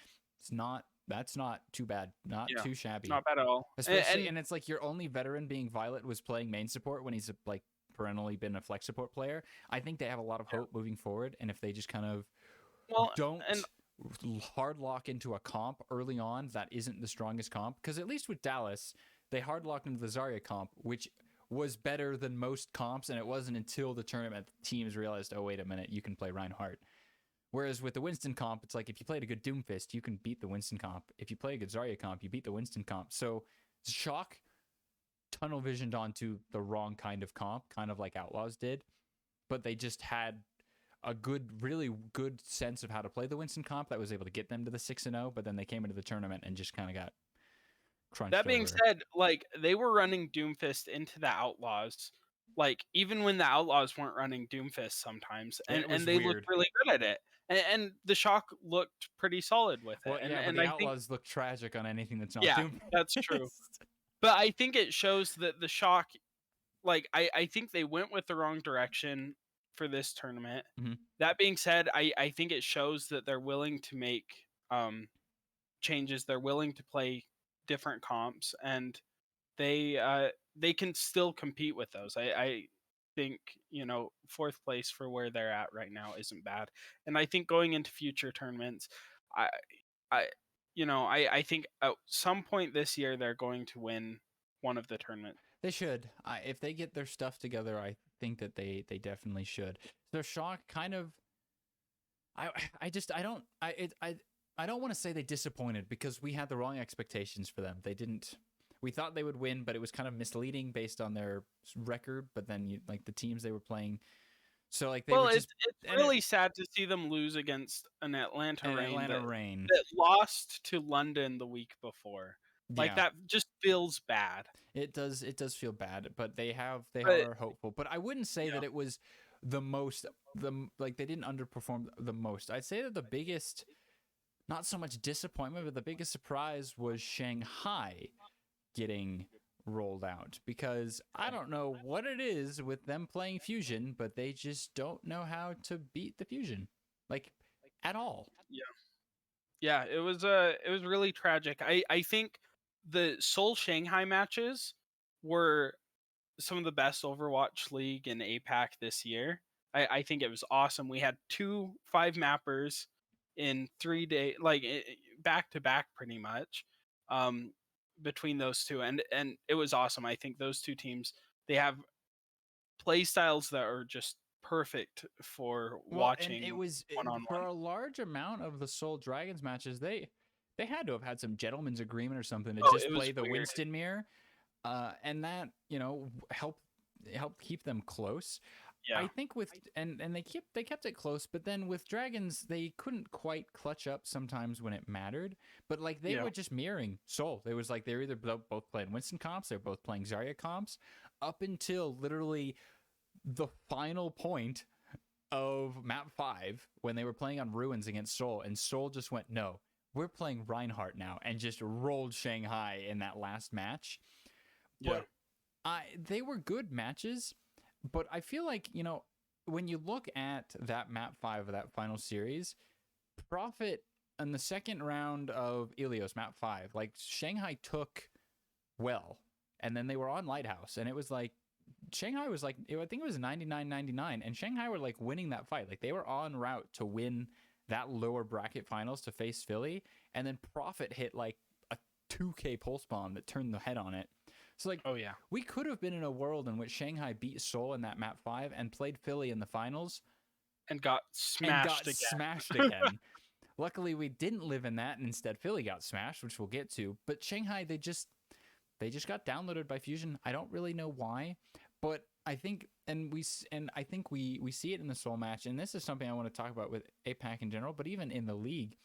that's not too bad. Not yeah, too it's shabby. not bad at all. Especially, and it's like your only veteran being Violet was playing main support when he's like perennially been a flex support player. I think they have a lot of hope moving forward, and if they just kind of well, don't and hard lock into a comp early on that isn't the strongest comp, because at least with Dallas, they hard locked into the Zarya comp, which was better than most comps, and it wasn't until the tournament that teams realized, oh, wait a minute, you can play Reinhardt. Whereas with the Winston comp, it's like if you played a good Doomfist, you can beat the Winston comp. If you play a good Zarya comp, you beat the Winston comp. So Shock tunnel visioned onto the wrong kind of comp, kind of like Outlaws did, but they just had a really good sense of how to play the Winston comp that was able to get them to the 6-0, but then they came into the tournament and just kind of got crunched that being over. said, like they were running Doomfist into the Outlaws, like even when the Outlaws weren't running Doomfist sometimes, and they weird. looked really good at it, and the Shock looked pretty solid with it. Well, yeah, but and the I think Outlaws look tragic on anything that's not yeah, Doomfist. that's true. But I think it shows that the Shock, like I think they went with the wrong direction for this tournament. Mm-hmm. That being said, I think it shows that they're willing to make changes. They're willing to play different comps, and they can still compete with those. I think fourth place for where they're at right now isn't bad, and I think going into future tournaments, I I I think at some point this year they're going to win one of the tournaments. They should. If they get their stuff together, I think that they definitely should. So Shock kind of. I don't want to say they disappointed, because we had the wrong expectations for them. They didn't. We thought they would win, but it was kind of misleading based on their record. But then, like the teams they were playing, so like they were just. It's really sad to see them lose against an Atlanta Reign that lost to London the week before. Like Yeah. that just feels bad. It does feel bad, but they But are hopeful. But I wouldn't say that it was the most like they didn't underperform the most. I'd say that the biggest, not so much disappointment, but the biggest surprise was Shanghai getting rolled out, because I don't know what it is with them playing Fusion, but they just don't know how to beat the Fusion, like at all. yeah, it was really tragic. I think the Seoul Shanghai matches were some of the best Overwatch League in APAC this year. I think it was awesome. We had 2 5-mappers in 3 days, like back to back, pretty much. between those two, and it was awesome. I think those two teams, they have play styles that are just perfect for Well, and it watching was one on for one. a large amount of the Soul Dragons matches, they had to have had some gentleman's agreement or something to Oh, just it was play the weird. Winston mirror, and that helped keep them close. Yeah, I think with and they kept it close, but then with Dragons they couldn't quite clutch up sometimes when it mattered. But like they yeah, were just mirroring Soul. It was like they were either both playing Winston comps, they're both playing Zarya comps, up until literally the final point of map 5 when they were playing on Ruins against Seoul, and Seoul just went, no, we're playing Reinhardt now, and just rolled Shanghai in that last match. yeah. But they were good matches, but I feel like, when you look at that map 5 of that final series, Profit in the second round of Ilios map 5, like Shanghai took well, and then they were on Lighthouse, and it was like Shanghai was like, I think it was 99-99, and Shanghai were like winning that fight. Like they were en route to win that lower bracket finals to face Philly, and then Profit hit like a 2K pulse bomb that turned the head on it. So like, Oh yeah, we could have been in a world in which Shanghai beat Seoul in that map 5 and played Philly in the finals and got and smashed got again. smashed again. Luckily, we didn't live in that, and instead Philly got smashed, which we'll get to. But Shanghai, they just got downloaded by Fusion. I don't really know why, but I think we see it in the Seoul match, and this is something I want to talk about with APAC in general, but even in the league,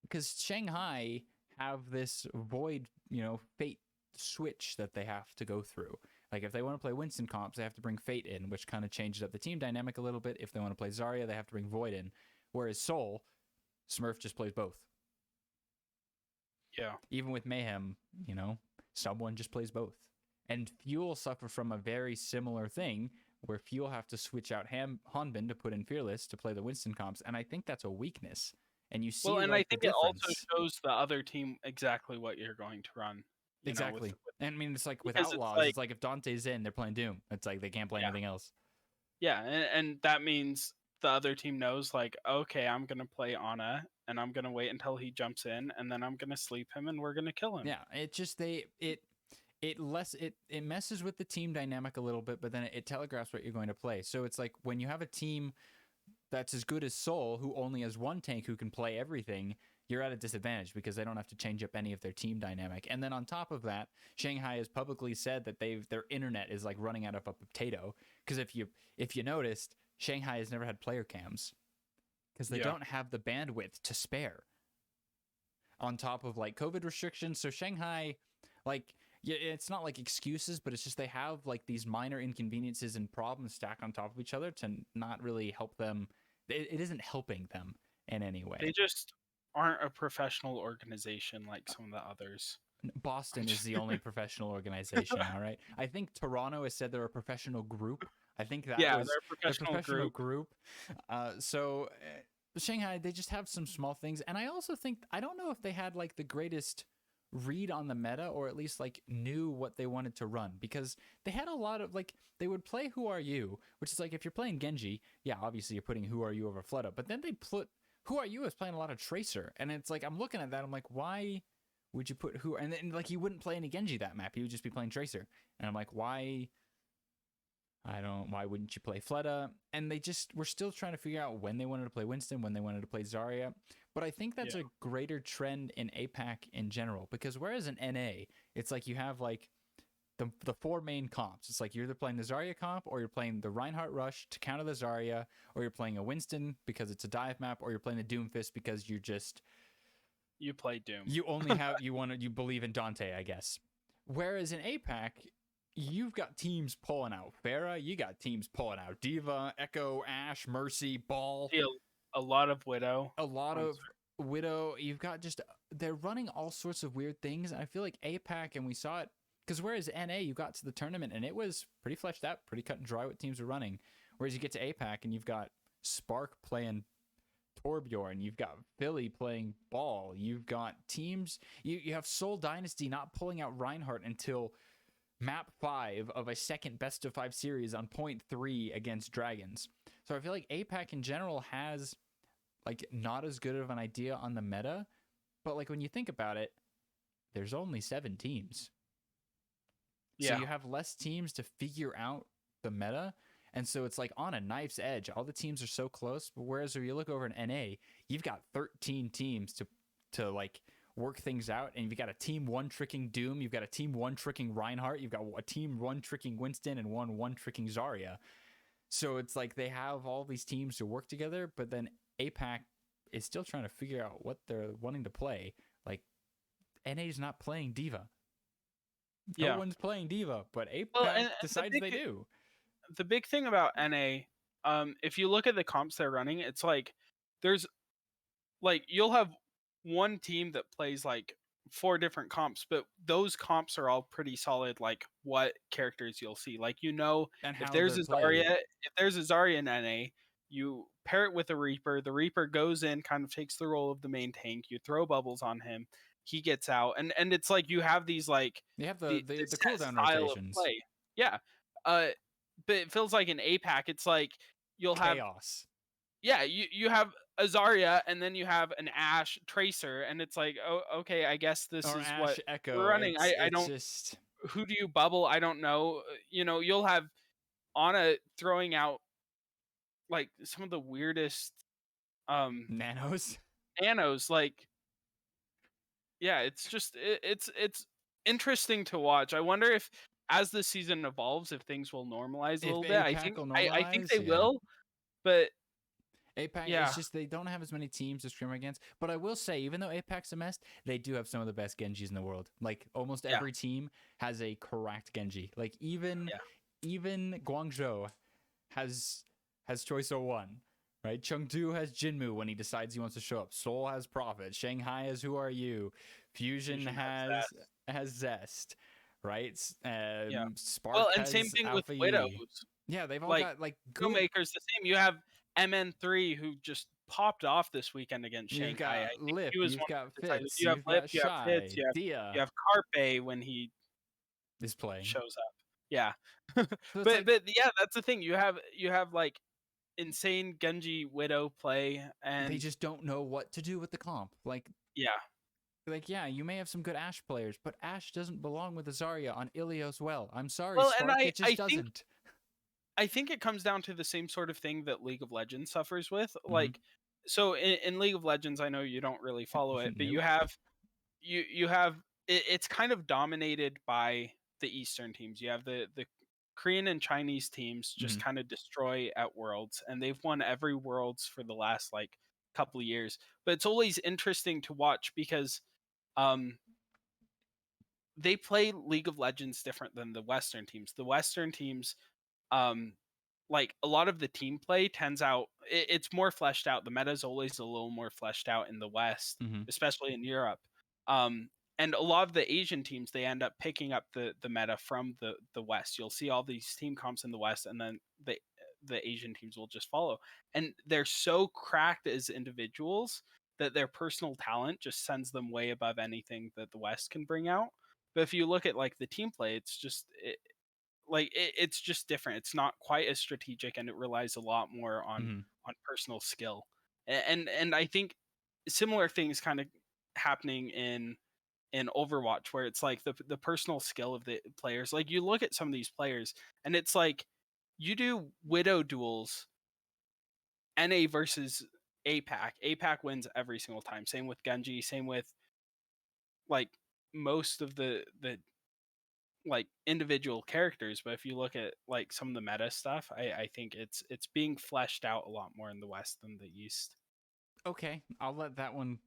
because Shanghai have this void, fate switch that they have to go through. Like if they want to play Winston comps, they have to bring Fate in, which kind of changes up the team dynamic a little bit. If they want to play Zarya, they have to bring Void in. Whereas Soul, Smurf just plays both. Yeah. Even with Mayhem, someone just plays both. And Fuel suffer from a very similar thing where Fuel have to switch out Hanbin to put in Fearless to play the Winston comps. And I think that's a weakness. And you see Well, and I like think the it also difference. shows the other team exactly what you're going to run. Exactly. And I mean, it's like with because Outlaws, it's like if Dante's in, they're playing Doom. It's like they can't play anything else. Yeah, and that means the other team knows, like, okay, I'm gonna play Ana, and I'm gonna wait until he jumps in, and then I'm gonna sleep him, and we're gonna kill him. Yeah, it just it messes with the team dynamic a little bit, but then it telegraphs what you're going to play. So it's like when you have a team that's as good as Seoul, who only has one tank who can play everything, you're at a disadvantage because they don't have to change up any of their team dynamic. And then on top of that, Shanghai has publicly said that their internet is like running out of a potato. Because if you noticed, Shanghai has never had player cams because they don't have the bandwidth to spare. On top of like COVID restrictions, so Shanghai, like, yeah, it's not like excuses, but it's just they have like these minor inconveniences and problems stacked on top of each other to not really help them. It isn't helping them in any way. They just aren't a professional organization like some of the others. Boston is the only professional organization. All right, I think Toronto has said they're a professional group. I think that was they're a professional group. So Shanghai, they just have some small things, and I also think I don't know if they had like the greatest read on the meta, or at least like knew what they wanted to run, because they had a lot of like they would play Who Are You, which is like if you're playing Genji, yeah, obviously you're putting Who Are You over Fleta, but then they put Who Are You as playing a lot of Tracer, and it's like I'm looking at that, I'm like, why would you put Who? And then like he wouldn't play any Genji that map, he would just be playing Tracer, and I'm like, why? Why wouldn't you play Fleta? And they just were still trying to figure out when they wanted to play Winston, when they wanted to play Zarya. But I think that's a greater trend in APAC in general, because whereas in NA, it's like you have like the four main comps. It's like you're either playing the Zarya comp, or you're playing the Reinhardt Rush to counter the Zarya, or you're playing a Winston because it's a dive map, or you're playing the Doomfist because you play Doom. You only have you believe in Dante, I guess. Whereas in APAC, you've got teams pulling out Pharah, you got teams pulling out Diva, Echo, Ashe, Mercy, Ball. A lot of Widow. Widow. You've got they're running all sorts of weird things. I feel like APAC, and we saw it, because whereas NA, you got to the tournament and it was pretty fleshed out, pretty cut and dry what teams are running. Whereas you get to APAC and you've got Spark playing Torbjorn, you've got Philly playing Ball, you've got teams, you have Seoul Dynasty not pulling out Reinhardt until map 5 of a second best of 5 series on point 3 against Dragons. So I feel like APAC in general has like not as good of an idea on the meta, but like when you think about it, there's only 7 teams. So Yeah. you have less teams to figure out the meta. And so it's like on a knife's edge. All the teams are so close. But whereas if you look over in NA, you've got 13 teams to like work things out. And you've got a team 1 tricking Doom. You've got a team 1 tricking Reinhardt. You've got a team 1 tricking Winston and 1 tricking Zarya. So it's like they have all these teams to work together. But then APAC is still trying to figure out what they're wanting to play. Like NA's not playing Diva. Yeah. No one's playing Diva, but APAC and decides they do. The big thing about NA, if you look at the comps they're running, it's like there's like you'll have one team that plays like 4 different comps, but those comps are all pretty solid. Like what characters you'll see, like And if how there's they're a played. Zarya, if there's a Zarya in NA, you pair it with a Reaper. The Reaper goes in, kind of takes the role of the main tank. You throw bubbles on him, he gets out, and it's like you have these like They have the the set cooldown style of rotations. play. Yeah, but it feels like in APAC, it's like you'll have Chaos. you have a Zarya and then you have an Ashe Tracer, and it's like, oh, okay, I guess this Or is Ashe what we're Echo. running. I It's don't, just who do you bubble? I don't know. You'll have Ana throwing out like some of the weirdest nanos. nanos. Like, yeah, it's just it's interesting to watch. I wonder if as the season evolves, if things will normalize a If little bit. APAC will I think normalize, they yeah. will, but APAC, yeah, it's just they don't have as many teams to scrim against. But I will say, even though APAC's a mess, they do have some of the best Genjis in the world. Like almost Yeah. every team has a correct Genji. Like even Guangzhou has choice 01. Right? Chengdu has Jinmu when he decides he wants to show up. Seoul has Prophet. Shanghai has Who Are You? Fusion has Zest. Right? Spark well, and has same thing with Alpha Yi. Widows. Yeah, they've all Like, got like good. Widowmaker's the same. You have MN3 who just popped off this weekend against You've Shanghai. I got think Lip, he was you've one got of the deciders. Fitz, You have you've Lip, got you have Fitz, Shy, Dia you have Carpe when he is playing. shows up. Yeah. So but yeah, that's the thing. You have like insane Genji Widow play, and they just don't know what to do with the comp. Like yeah, you may have some good Ashe players, but Ashe doesn't belong with Zarya on Ilios well. I'm sorry, well, Spark, and it just doesn't. I think it comes down to the same sort of thing that League of Legends suffers with. Like, so in League of Legends, I know you don't really follow it, but you have it's kind of dominated by the Eastern teams. You have the Korean and Chinese teams just kind of destroy at Worlds, and they've won every Worlds for the last like couple of years. But it's always interesting to watch because they play League of Legends different than the Western teams. The Western teams, like a lot of the team play tends out, it's more fleshed out. The meta is always a little more fleshed out in the West, especially in Europe. And a lot of the Asian teams, they end up picking up the meta from the West. You'll see all these team comps in the West, and then the Asian teams will just follow. And they're so cracked as individuals that their personal talent just sends them way above anything that the West can bring out. But if you look at like the team play, it's just it's just different. It's not quite as strategic, and it relies a lot more on personal skill. And I think similar things kind of happening in Overwatch, where it's like the personal skill of the players. Like you look at some of these players, and it's like you do Widow duels, NA versus APAC. APAC wins every single time. Same with Genji. Same with like most of the like individual characters. But if you look at like some of the meta stuff, I think it's being fleshed out a lot more in the West than the East. Okay, I'll let that one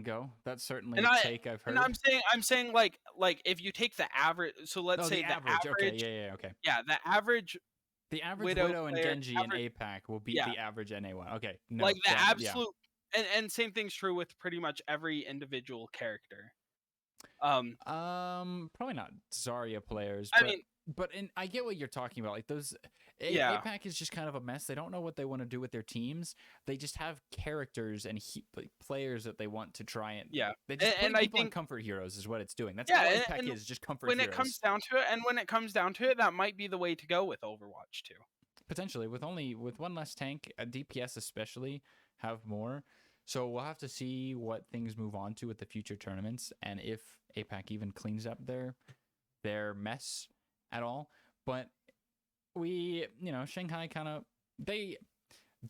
go. That's certainly a take I've heard. And I'm saying like if you take the average, so let's say the average. Okay, okay. Yeah, the average Widow and player, Genji and APAC will beat the average NA one. Okay, no, like the absolute, and same thing's true with pretty much every individual character. Probably not Zarya players. But I get what you're talking about. Like those, APAC is just kind of a mess. They don't know what they want to do with their teams. They just have characters and players that they want to try and They just put people on comfort heroes is what it's doing. That's all APAC is, just comfort heroes. When it comes down to it, that might be the way to go with Overwatch too. Potentially, with one less tank, a DPS especially have more. So we'll have to see what things move on to with the future tournaments and if APAC even cleans up their mess at all. But Shanghai they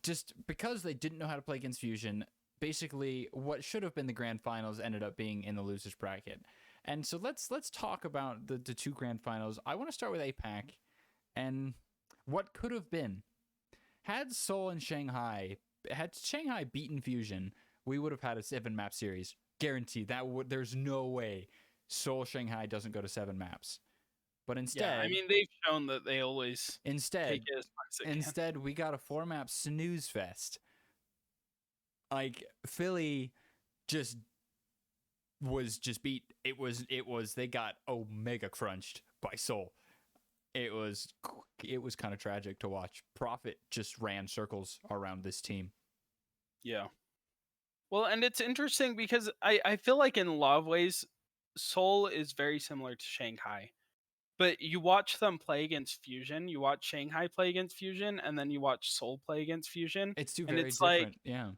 just, because they didn't know how to play against Fusion, basically what should have been the grand finals ended up being in the losers bracket. And so let's talk about the two grand finals. I want to start with APAC and what could have been. Had Shanghai beaten Fusion, we would have had a 7-map series. Guaranteed. There's no way Seoul Shanghai doesn't go to 7 maps. But instead, I mean, they've shown that they always take it as far as they can. We got a 4-map snooze fest. Like, Philly was beat. It was they got omega crunched by Seoul. It was kind of tragic to watch. Profit just ran circles around this team. Yeah. Well, and it's interesting because I feel like in a lot of ways, Seoul is very similar to Shanghai. But you watch them play against Fusion, you watch Shanghai play against Fusion, and then you watch Seoul play against Fusion. It's two very different, yeah.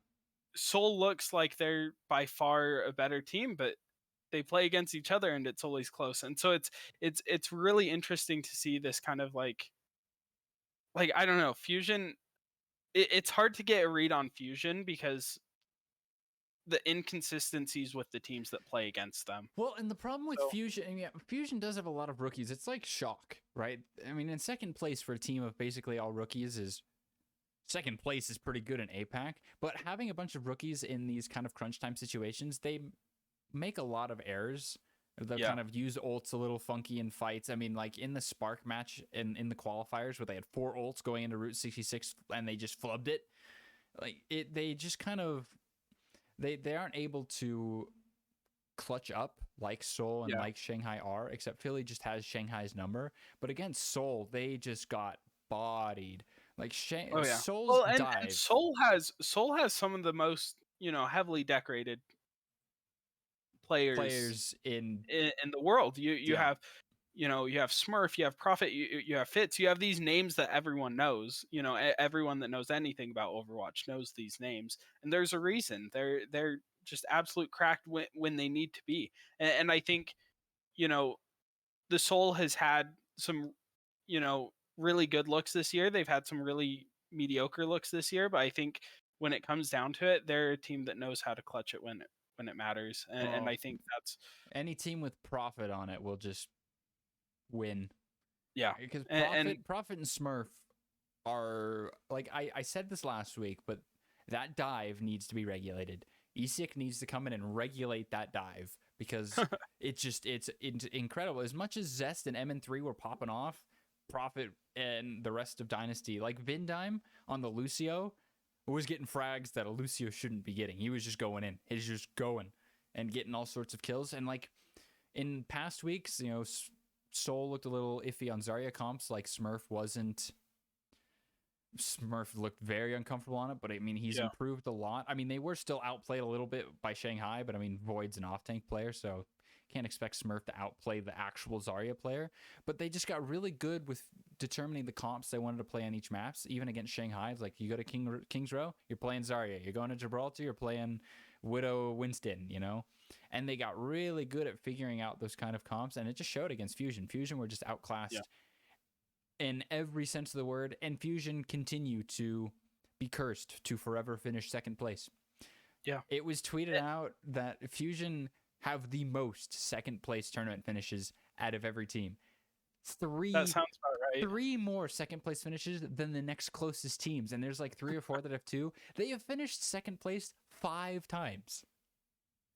Seoul looks like they're by far a better team, but they play against each other and it's always close. And so it's really interesting to see this kind of like I don't know, Fusion. It's hard to get a read on Fusion because the inconsistencies with the teams that play against them. Well, and the problem with Fusion, Fusion does have a lot of rookies. It's like Shock, right? I mean, in second place for a team of basically all rookies is second place is pretty good in APAC, but having a bunch of rookies in these kind of crunch time situations, they make a lot of errors. They kind of use ults a little funky in fights. I mean, like in the Spark match in the qualifiers where they had 4 ults going into Route 66 and they just flubbed it. They just kind of they aren't able to clutch up like Seoul and like Shanghai are, except Philly just has Shanghai's number. But against Seoul, they just got bodied. Like Seoul's dive. And Seoul has some of the most heavily decorated players in the world. You have you have Smurf, you have Prophet, you have Fitz, you have these names that everyone knows. Everyone that knows anything about Overwatch knows these names, and there's a reason. They're just absolute cracked when they need to be. And I think the Seoul has had some really good looks this year. They've had some really mediocre looks this year, but I think when it comes down to it, they're a team that knows how to clutch it when it matters. And I think that's any team with Profit on it will just win. Yeah, because Profit and Smurf are like I said this last week, but that dive needs to be regulated. ESIC needs to come in and regulate that dive because it's incredible. As much as Zest and MN3 were popping off, Profit and the rest of Dynasty, like Vindime on the Lucio, was getting frags that a Lucio shouldn't be getting. He was just going in. He's just going and getting all sorts of kills. And like in past weeks, Seoul looked a little iffy on Zarya comps. Like Smurf looked very uncomfortable on it, but I mean, he's improved a lot. I mean, they were still outplayed a little bit by Shanghai, but I mean, Void's an off-tank player, so can't expect Smurf to outplay the actual Zarya player. But they just got really good with determining the comps they wanted to play on each maps, even against Shanghai. It's like, you go to King's Row, you're playing Zarya. You're going to Gibraltar, you're playing Widow Winston, And they got really good at figuring out those kind of comps, and it just showed against Fusion. Fusion were just outclassed in every sense of the word, and Fusion continue to be cursed to forever finish second place. Yeah. It was tweeted out that Fusion have the most second place tournament finishes out of every team. That sounds about right. 3 more second place finishes than the next closest teams, and there's like 3 or 4 that have 2. They have finished second place 5 times.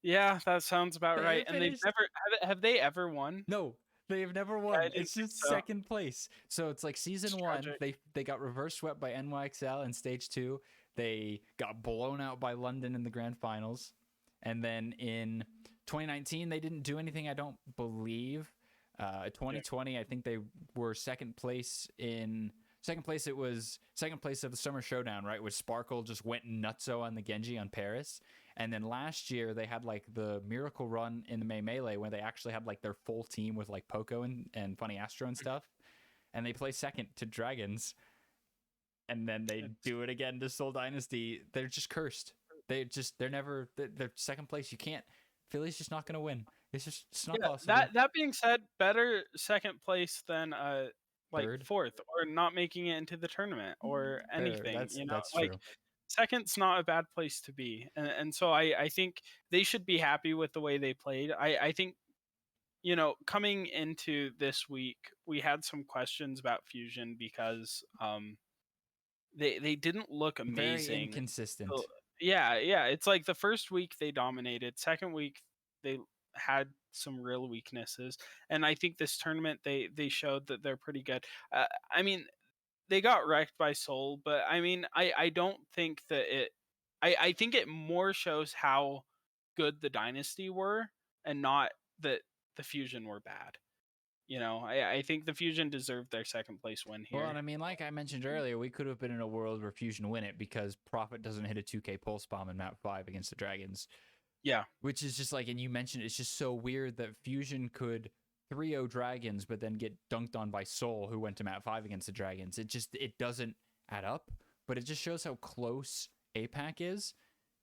Yeah, that sounds about right. And they've never have they ever won? No, they have never won. Yeah, it's just second place. So it's like season 1, they got reverse swept by NYXL in stage 2. They got blown out by London in the grand finals. And then in 2019, they didn't do anything, I don't believe. 2020, I think they were second place. It was second place of the Summer Showdown, right? Where Sparkle just went nutso on the Genji on Paris. And then last year they had like the miracle run in the May Melee where they actually had like their full team with like Poco and Funny Astro and stuff. And they play second to Dragons. And then they do it again to Seoul Dynasty. They're just cursed. They're never they're second place. You can't. Philly's just not going to win. It's not Yeah, possible. that being said, better second place than like Third, fourth or not making it into the tournament or fair. anything, you know? That's Like true. second's not a bad place to be. And so I think they should be happy with the way they played. I think, you know, coming into this week, we had some questions about Fusion because they didn't look Very amazing. So, inconsistent. yeah, it's like the first week they dominated, second week they had some real weaknesses, and I think this tournament they showed that they're pretty good. I mean, they got wrecked by Seoul, but I mean, I don't think that it. I think it more shows how good the Dynasty were, and not that the Fusion were bad. You know, I think the Fusion deserved their second place win Well, and here. I mean, like I mentioned earlier, we could have been in a world where Fusion win it because Prophet doesn't hit a 2K pulse bomb in map 5 against the Dragons, Yeah, which is just like, and you mentioned it's just so weird that Fusion could 3-0 Dragons, but then get dunked on by Soul, who went to map 5 against the Dragons. It doesn't add up, but it just shows how close APAC is.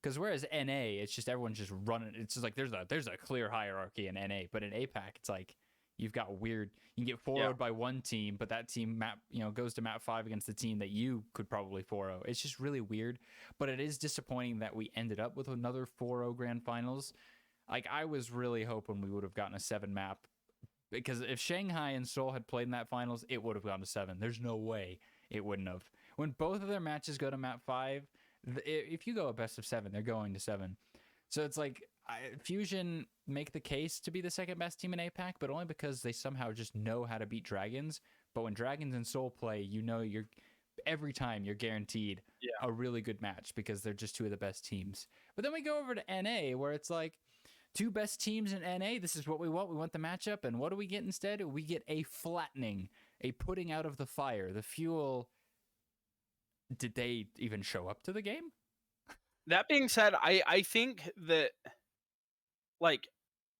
Because whereas NA, it's just everyone's just running. It's just like there's a clear hierarchy in NA, but in APAC, it's like you've got weird. You can get 4 yeah. 0'd by one team, but that team goes to map 5 against the team that you could probably 4-0. It's just really weird. But it is disappointing that we ended up with another 4-0 grand finals. Like I was really hoping we would have gotten a 7 map, because if Shanghai and Seoul had played in that finals, it would have gone to 7. There's no way it wouldn't have. When both of their matches go to map 5, if you go a best of 7, they're going to 7. So it's like Fusion make the case to be the second best team in APAC, but only because they somehow just know how to beat Dragons. But when Dragons and Seoul play, you're every time you're guaranteed Yeah. a really good match because they're just two of the best teams. But then we go over to NA where it's like two best teams in NA. This is what we want. We want the matchup, and what do we get instead? We get a flattening, a putting out of the fire. The Fuel. Did they even show up to the game? That being said, I think that like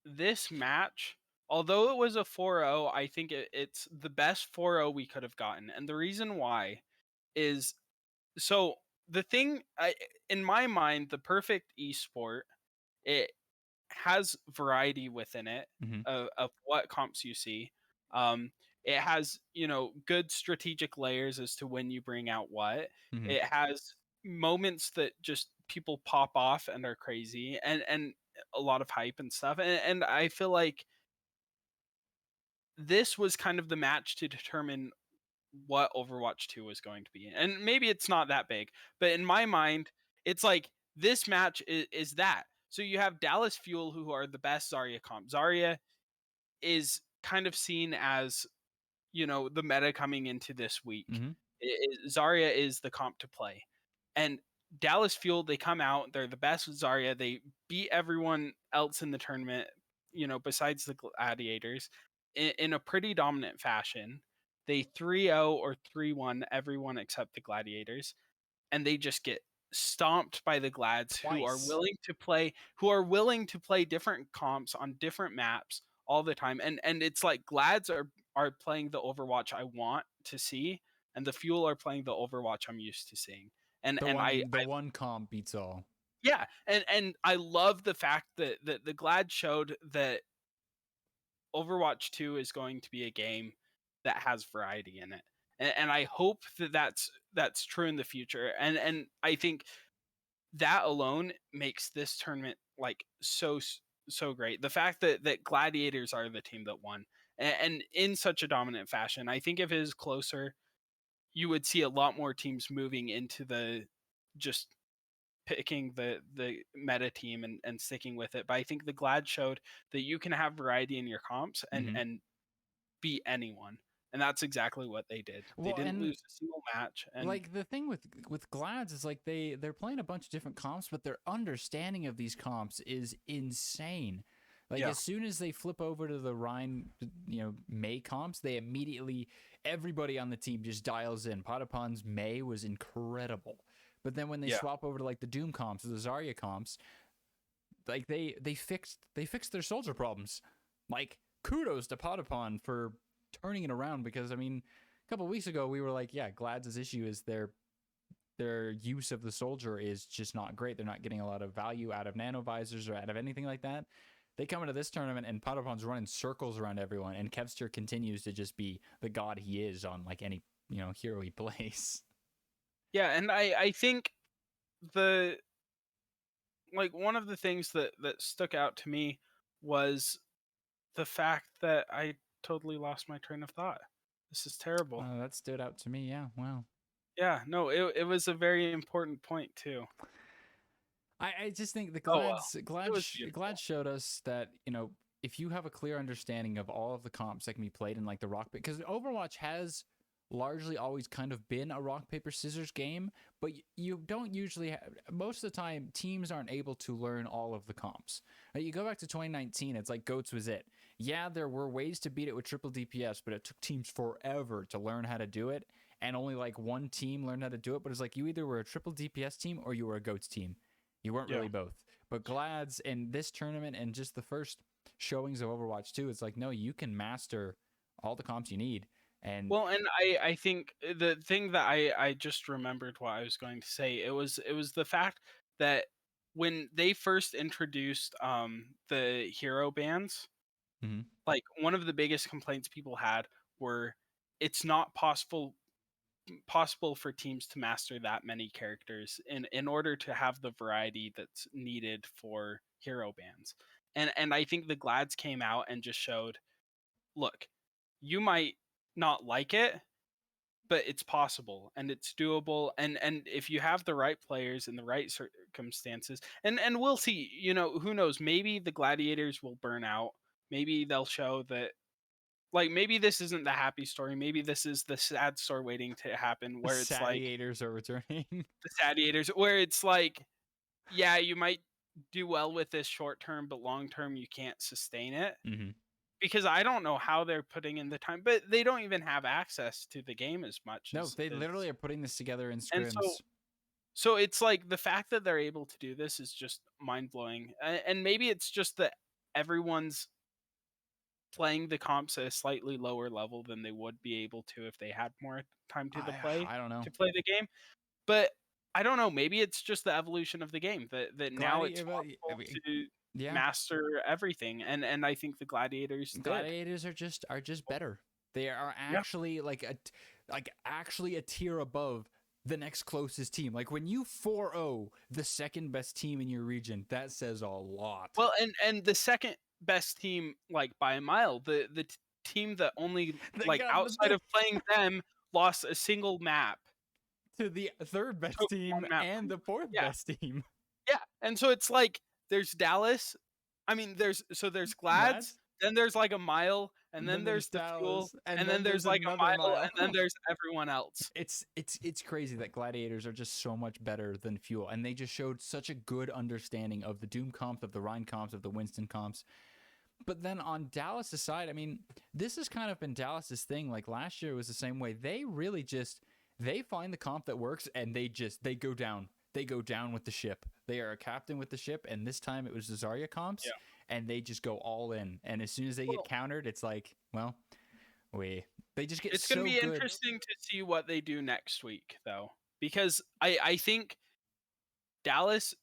this match, although it was a 4-0, I think it's the best 4-0 we could have gotten. And the reason why is so the thing in my mind, the perfect esport, it has variety within it Mm-hmm. of what comps you see. Um, it has, you know, good strategic layers as to when you bring out what. Mm-hmm. It has moments that just people pop off and are crazy, and a lot of hype and stuff. And I feel like this was kind of the match to determine what Overwatch 2 was going to be. And maybe it's not that big, but in my mind, it's like this match is that. So you have Dallas Fuel, who are the best Zarya comp. Zarya is kind of seen as, you know, the meta coming into this week. Mm-hmm. Zarya is the comp to play. And Dallas Fuel, they come out, they're the best with Zarya. They beat everyone else in the tournament, you know, besides the Gladiators, in a pretty dominant fashion. They 3-0 or 3-1 everyone except the Gladiators, and they just get stomped by the Glads, Twice. who are willing to play different comps on different maps all the time. And it's like Glads are playing the Overwatch I want to see, and the Fuel are playing the Overwatch I'm used to seeing. And The and I, one the one comp beats all. yeah, and I love the fact that the Glad showed that Overwatch 2 is going to be a game that has variety in it. And I hope that that's true in the future. And I think that alone makes this tournament like so great. The fact that Gladiators are the team that won, and in such a dominant fashion. I think if it is closer, you would see a lot more teams moving into the just picking the meta team and sticking with it. But I think the Glad showed that you can have variety in your comps Mm-hmm. and beat anyone. And that's exactly what they did. They Well, didn't and lose a single match. And like the thing with Glads is like they're playing a bunch of different comps, but their understanding of these comps is insane. Like yeah, as soon as they flip over to the Rhine, May comps, they immediately everybody on the team just dials in. Potapon's May was incredible, but then when they yeah, swap over to like the Doom comps or the Zarya comps, like they fixed their soldier problems. Like kudos to Potapon for turning it around, because I mean, a couple weeks ago we were like, yeah, Glad's issue is their their use of the soldier is just not great. They're not getting a lot of value out of nanovisors or out of anything like that. They come into this tournament and Potterpon's running circles around everyone, and Kevster continues to just be the god he is on like any hero he plays. Yeah, and I think the one of the things that stuck out to me was the fact that I totally lost my train of thought. This is terrible. That stood out to me. Yeah, wow. Yeah, no, it was a very important point too. I just think the Oh well, it was Glad beautiful. showed us that if you have a clear understanding of all of the comps that can be played in like the rock, because Overwatch has largely always kind of been a rock paper scissors game, but you don't usually most of the time teams aren't able to learn all of the comps. You go back to 2019, it's like goats was it. Yeah, there were ways to beat it with triple DPS, but it took teams forever to learn how to do it, and only like one team learned how to do it. But it's like you either were a triple DPS team or you were a goats team. You weren't really both. But Glad's in this tournament and just the first showings of Overwatch 2, it's like, no, you can master all the comps you need. And well, and I think the thing that I just remembered what I was going to say, it was the fact that when they first introduced the hero bans, like one of the biggest complaints people had were it's not possible for teams to master that many characters in order to have the variety that's needed for hero bans. And I think the Glads came out and just showed, look, you might not like it, but it's possible and it's doable, and if you have the right players in the right circumstances, and we'll see, who knows, maybe the gladiators will burn out, maybe they'll show that, like, maybe this isn't the happy story, maybe this is the sad story waiting to happen, where it's like Sadiators are returning. the Sadiators, where it's like, yeah, you might do well with this short term, but long term you can't sustain it. Because I don't know how they're putting in the time, but they don't even have access to the game as much. No, they literally are putting this together in And scrims. so it's like the fact that they're able to do this is just mind blowing. And maybe it's just that everyone's playing the comps at a slightly lower level than they would be able to if they had more time to I don't know. to play the game. But I don't know. Maybe it's just the evolution of the game that now it's possible to master everything, and I think the gladiators are just better. They are actually like a tier above the next closest team. Like when you 4-0 the second best team in your region, that says a lot. Well, and the second best team, like by a mile, the team that only outside of playing them lost a single map to the third best team and the fourth best team. Yeah, and so it's like there's Dallas. I mean, there's Glads, then there's like a mile, and then there's the Fuel, and then there's like a mile, and then there's everyone else. It's crazy that Gladiators are just so much better than Fuel, and they just showed such a good understanding of the Doom comps, of the Rhine comps, of the Winston comps. But then on Dallas' side, I mean, this has kind of been Dallas' thing. Like last year was the same way. They really just they find the comp that works, and they go down. They go down with the ship. They are a captain with the ship, and this time it was the Zarya comps, and they just go all in. And as soon as they get countered, it's like, well, they just get. It's going to be interesting to see what they do next week, though, because I think Dallas,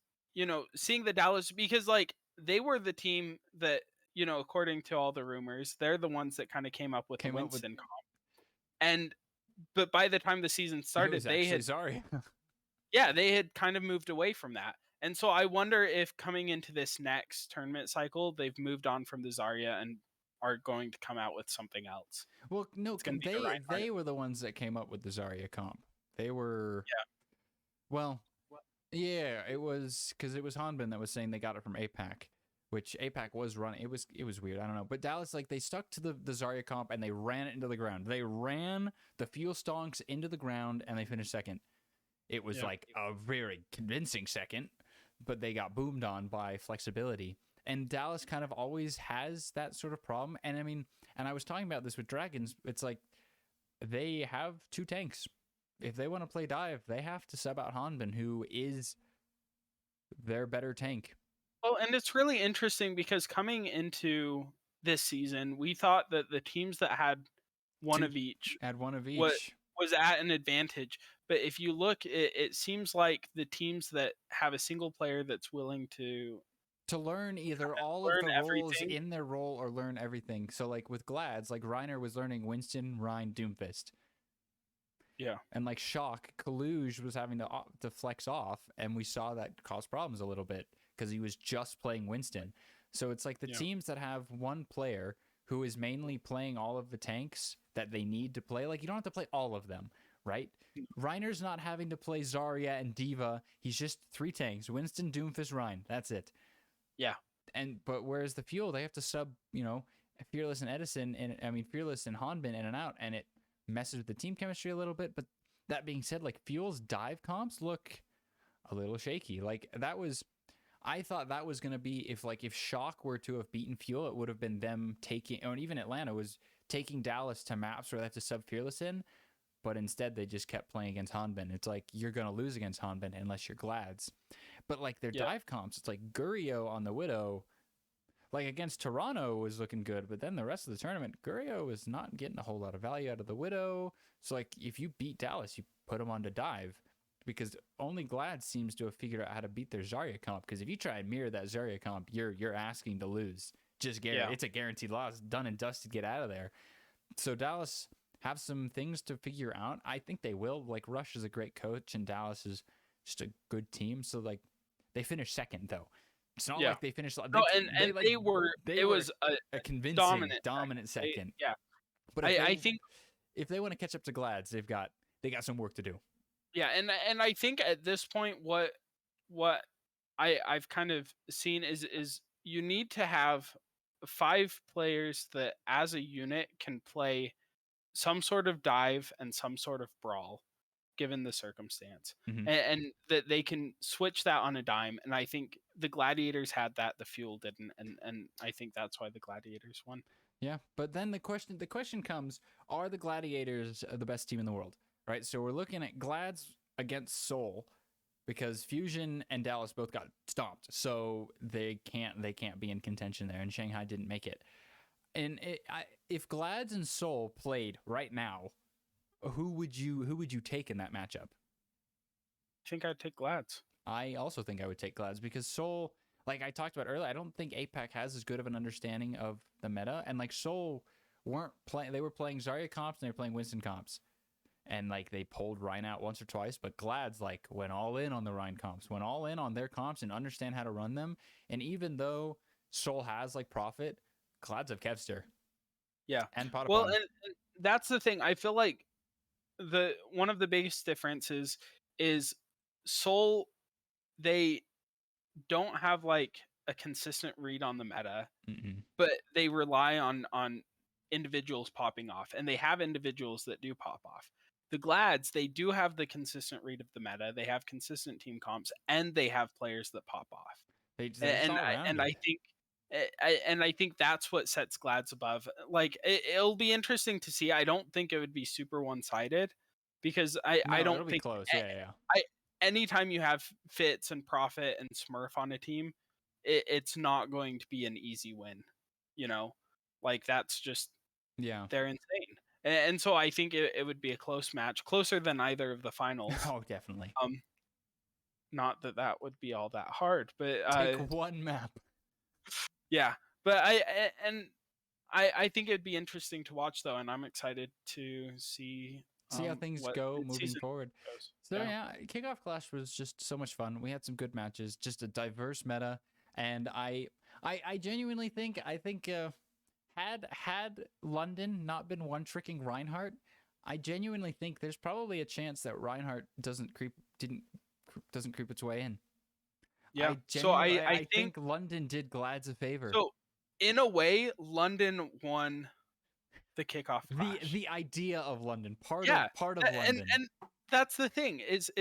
seeing the Dallas, because like they were the team that, according to all the rumors, they're the ones that kind of came up with the Winston comp, but by the time the season started, they had Zarya. Yeah, they had kind of moved away from that. And so I wonder if coming into this next tournament cycle, they've moved on from the Zarya and are going to come out with something else. Well, no, they were the ones that came up with the Zarya comp. They were. Yeah. Well, yeah, it was because it was Hanbin that was saying they got it from APAC, which APAC was running. It was weird. I don't know. But Dallas, like, they stuck to the Zarya comp and they ran it into the ground. They ran the fuel stonks into the ground and they finished second. It was like a very convincing second, but they got boomed on by flexibility. And Dallas kind of always has that sort of problem. And I mean, and I was talking about this with Dragons. It's like they have two tanks. If they want to play dive, they have to sub out Hanbin, who is their better tank. Well, and it's really interesting because coming into this season, we thought that the teams that had one of each was at an advantage. But if you look, it seems like the teams that have a single player that's willing to learn either all of learn the roles everything. in their role or learn everything. So like with Glads, like Reiner was learning Winston, Rhine, Doomfist. Yeah. And like Shock, Kaluge was having to flex off, and we saw that cause problems a little bit because he was just playing Winston. So it's like the Yeah. teams that have one player who is mainly playing all of the tanks that they need to play. Like you don't have to play all of them, right? Reiner's not having to play Zarya and Diva. He's just 3 tanks: Winston, Doomfist, Rhine. That's it. Yeah. But whereas the Fuel, they have to sub, Fearless and Edison, and Fearless and Hanbin in and out, and it messes with the team chemistry a little bit. But that being said, like Fuel's dive comps look a little shaky. Like I thought that was gonna be if Shock were to have beaten Fuel, it would have been them taking, and even Atlanta was taking Dallas to maps where they have to sub Fearless in. But instead, they just kept playing against Hanbin. It's like you're gonna lose against Hanbin unless you're Glads. But like their dive comps, it's like Gurio on the Widow, like against Toronto was looking good, but then the rest of the tournament, Gurio was not getting a whole lot of value out of the Widow. So like if you beat Dallas, you put him on to dive, because only Glad seems to have figured out how to beat their Zarya comp. Because if you try and mirror that Zarya comp, you're asking to lose. It's a guaranteed loss, done and dusted, get out of there. So Dallas have some things to figure out. I think they will. Like Rush is a great coach, and Dallas is just a good team. So like they finished second though. It's not like they finished. It was a convincing dominant second. second. But I think if they want to catch up to Glads, they got some work to do. Yeah, and I think at this point, what I've kind of seen is you need to have 5 players that, as a unit, can play some sort of dive and some sort of brawl, given the circumstance, and that they can switch that on a dime. And I think the Gladiators had that, the Fuel didn't, and I think that's why the Gladiators won. Yeah, but then the question comes: are the Gladiators the best team in the world? Right. So we're looking at Glads against Seoul, because Fusion and Dallas both got stomped, so they can't be in contention there, and Shanghai didn't make it. And if Glads and Seoul played right now, who would you take in that matchup? I think I'd take Glads. I also think I would take Glads, because Seoul, like I talked about earlier, I don't think APAC has as good of an understanding of the meta, and like Seoul weren't playing. They were playing Zarya comps and they were playing Winston comps, and like they pulled Rhine out once or twice. But Glads like went all in on the Rhine comps, went all in on their comps, and understand how to run them. And even though Seoul has like Profit, Glads have Kevster. Yeah. And Potapon. Well, and that's the thing. I feel like one of the biggest differences is Seoul, they don't have like a consistent read on the meta, but they rely on individuals popping off, and they have individuals that do pop off. The Glads, they do have the consistent read of the meta. They have consistent team comps, and they have players that pop off. I think that's what sets Glads above. Like it'll be interesting to see. I don't think it would be super one-sided, because I don't think close. Anytime you have Fitz and Profit and Smurf on a team, it's not going to be an easy win. Like that's just they're insane. And so I think it would be a close match, closer than either of the finals. Oh, definitely. Not that would be all that hard, but take one map. Yeah, but I think it'd be interesting to watch though, and I'm excited to see how things go moving forward. So Kickoff Clash was just so much fun. We had some good matches, just a diverse meta, and I genuinely think had London not been one-tricking Reinhardt, I genuinely think there's probably a chance that Reinhardt doesn't creep its way in. Yeah, I think London did Glads a favor. So in a way, London won the Kickoff Clash. The idea of London, part of London. And that's the thing, is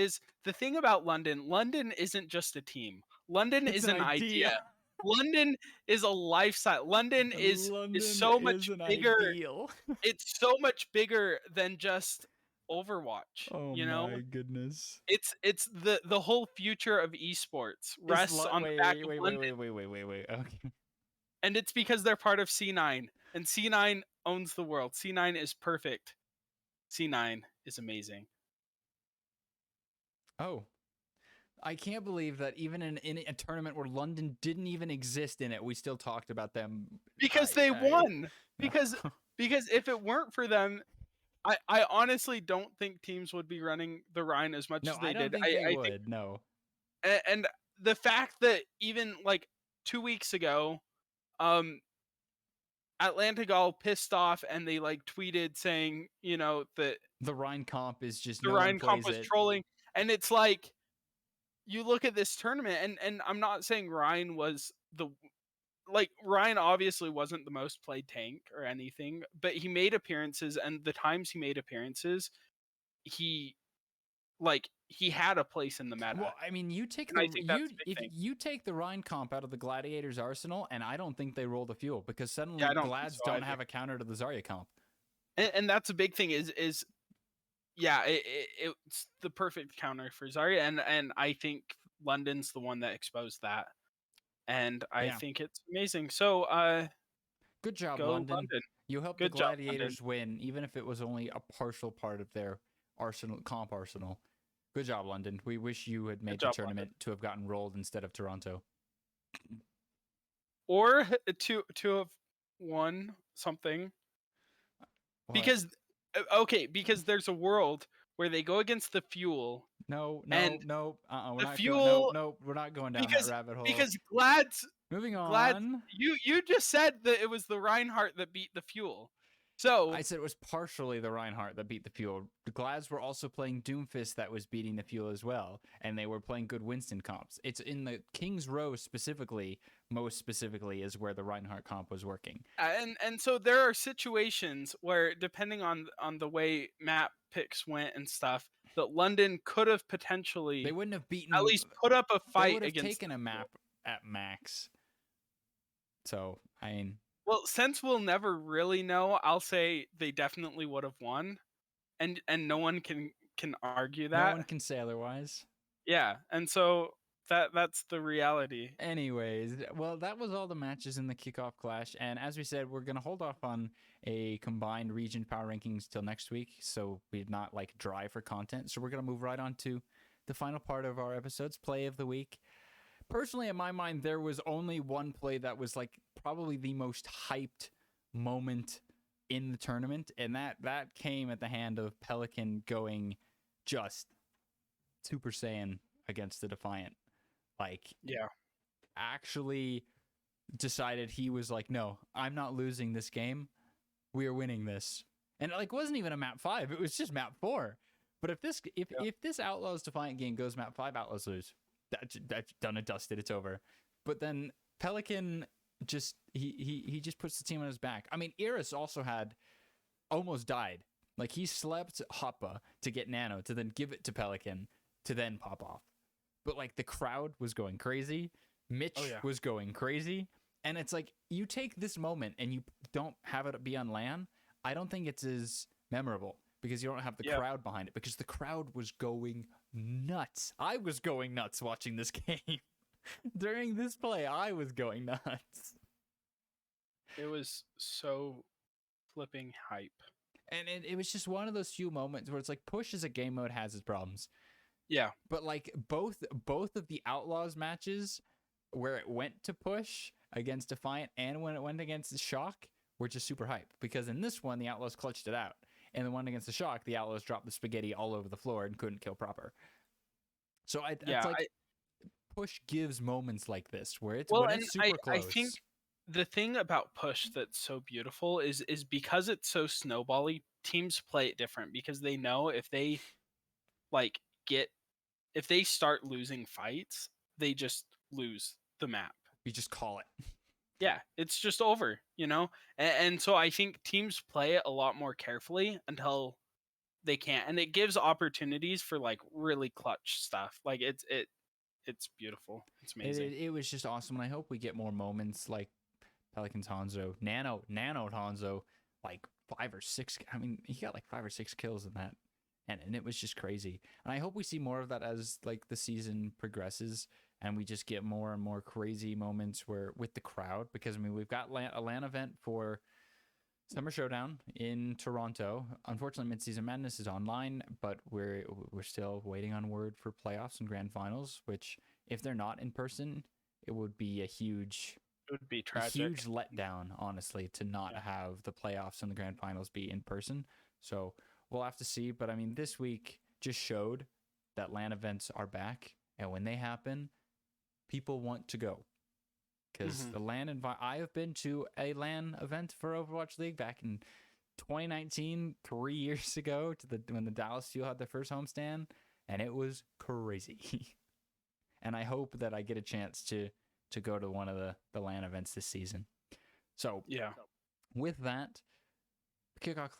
the thing about London. London isn't just a team. London is an idea. London is a lifestyle. London is so much bigger. It's so much bigger than just Overwatch. Oh my goodness! It's the whole future of esports rests on the back of London. Wait. Okay. And it's because they're part of C9, and C9 owns the world. C9 is perfect. C9 is amazing. Oh, I can't believe that even in a tournament where London didn't even exist in it, we still talked about them. Because they won. No. Because if it weren't for them, I honestly don't think teams would be running the Rhine as much No, as I they don't did. think they I think, would. No. and the fact that even like 2 weeks ago, um, Atlantic all pissed off and they like tweeted saying, that The Rhine comp is just the no one Rhine comp plays was it. trolling, and it's like you look at this tournament, and I'm not saying Ryan was the like Ryan obviously wasn't the most played tank or anything, but he made appearances, and the times he made appearances, he he had a place in the meta, Well, I mean, you take and I the think you that's a big if thing. you take the Rhine comp out of the Gladiators arsenal, and I don't think they roll the fuel because Yeah, suddenly I don't think Glads so don't either, have a counter to the Zarya comp. and that's a big thing. Is yeah, it's the perfect counter for Zarya, and I think London's the one that exposed that, and I Yeah. think it's amazing. So, Good job, go London. London. You helped the Good job, London. Gladiators win, even if it was only a partial part of their arsenal comp arsenal. Good job, London. We wish you had Good made the job, London. tournament to have gotten rolled instead of Toronto. Or to have won something, What? because because there's a world where they go against the fuel, No, and no, no. We're the not going. No, fuel, no. We're not going down that because rabbit hole. because Glad's Moving on. you just said that it was the Reinhardt that beat the fuel. I So said it was partially the Reinhardt that beat the fuel. The Glads were also playing Doomfist that was beating the fuel as well, and they were playing good Winston comps. It's in the King's Row specifically, most specifically, is where the Reinhardt comp was working. and so there are situations where, depending on the way map picks went and stuff, that London could have They potentially wouldn't have at beaten. least put up a They fight would have against taken the a fuel. map at max. So I mean, Well, since we'll never really know, I'll say they definitely would have won, and no one can argue no that. one can say otherwise. Yeah, and so that's the reality. Anyways, well, that was all the matches in the Kickoff Clash, and as we said, we're gonna hold off on a combined region power rankings till next week, so we're not like dry for content. So we're gonna move right on to the final part of our episodes, play of the week. Personally, in my mind, there was only one play that was like probably the most hyped moment in the tournament, and that came at the hand of Pelican going just Super Saiyan against the Defiant. Like, Yeah. actually decided he was like, no, I'm not losing this game. We are winning this. And it like wasn't even a map 5, it was just map 4. But if this Outlaws Defiant game goes map 5, Outlaws lose. That's done and dusted, it's over. But then Pelican just he just puts the team on his back. I mean, Iris also had almost died. Like he slept Hoppa to get Nano to then give it to Pelican to then pop off. But like the crowd was going crazy. Mitch was going crazy. And it's like you take this moment and you don't have it be on LAN. I don't think it's as memorable because you don't have the crowd behind it, because the crowd was going nuts. I was going nuts watching this game. During this play, I was going nuts. It was so flipping hype. And it was just one of those few moments where it's like Push as a game mode has its problems. Yeah. But like both of the Outlaws matches where it went to Push against Defiant and when it went against the Shock were just super hype, because in this one the Outlaws clutched it out, and the one against the Shock the Outlaws dropped the spaghetti all over the floor and couldn't kill proper. So it's like Push gives moments like this where it's when it's super close. I think the thing about Push that's so beautiful is because it's so snowbally, teams play it different, because they know if they like if they start losing fights, they just lose the map. You just call it. Yeah, it's just over, and so I think teams play it a lot more carefully until they can't, and it gives opportunities for like really clutch stuff. Like it's beautiful. It's amazing. It was just awesome, and I hope we get more moments like Pelican's Hanzo, Nano Hanzo, like 5 or 6. I mean, he got like 5 or 6 kills in that, and it was just crazy. And I hope we see more of that as like the season progresses, and we just get more and more crazy moments where with the crowd, because I mean we've got a LAN event for Summer Showdown in Toronto. Unfortunately, Midseason Madness is online, but we're still waiting on word for playoffs and grand finals. Which, if they're not in person, it would be It would be a huge tragic. letdown, honestly, to not Yeah. have the playoffs and the grand finals be in person. So we'll have to see. But I mean, this week just showed that LAN events are back, and when they happen, people want to go because Mhm. the LAN I have been to a LAN event for Overwatch League back in 2019, 3 years ago, to the when the Dallas Steel had their first homestand, and it was crazy. And I hope that I get a chance to go to one of the LAN events this season. So Yeah. with that, Kickoff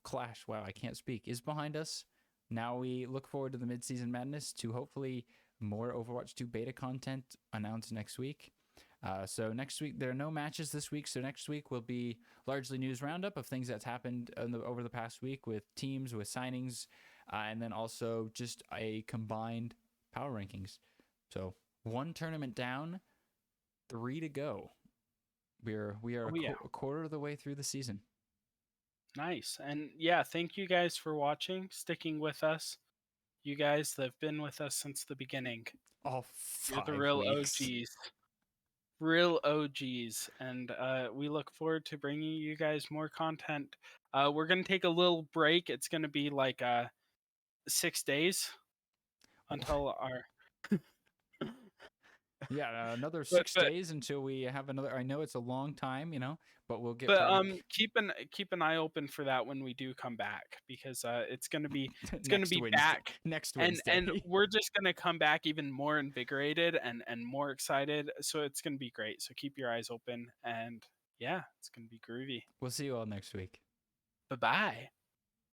Clash. Wow, I can't speak. Is behind us. Now we look forward to the midseason madness, to hopefully more Overwatch 2 beta content announced next week. So next week there are no matches this week. So next week will be largely news roundup of things that's happened over the past week with teams, with signings, and then also just a combined power rankings. So one tournament down, 3 to go. We are Oh yeah. a quarter of the way through the season. Nice. And yeah, thank you guys for watching, sticking with us. You guys that have been with us since the beginning. All You're the 5 real weeks. OGs. Real OGs. And we look forward to bringing you guys more content. We're going to take a little break. It's going to be like 6 days until our. Yeah, another but, six but days until we have another. I know it's a long time, but we'll get But back keep an eye open for that when we do come back, because it's gonna next be Wednesday. back, Next and Wednesday. we're just gonna come back even more invigorated and more excited. So it's gonna be great. So keep your eyes open, and yeah, it's gonna be groovy. We'll see you all next week. Bye bye.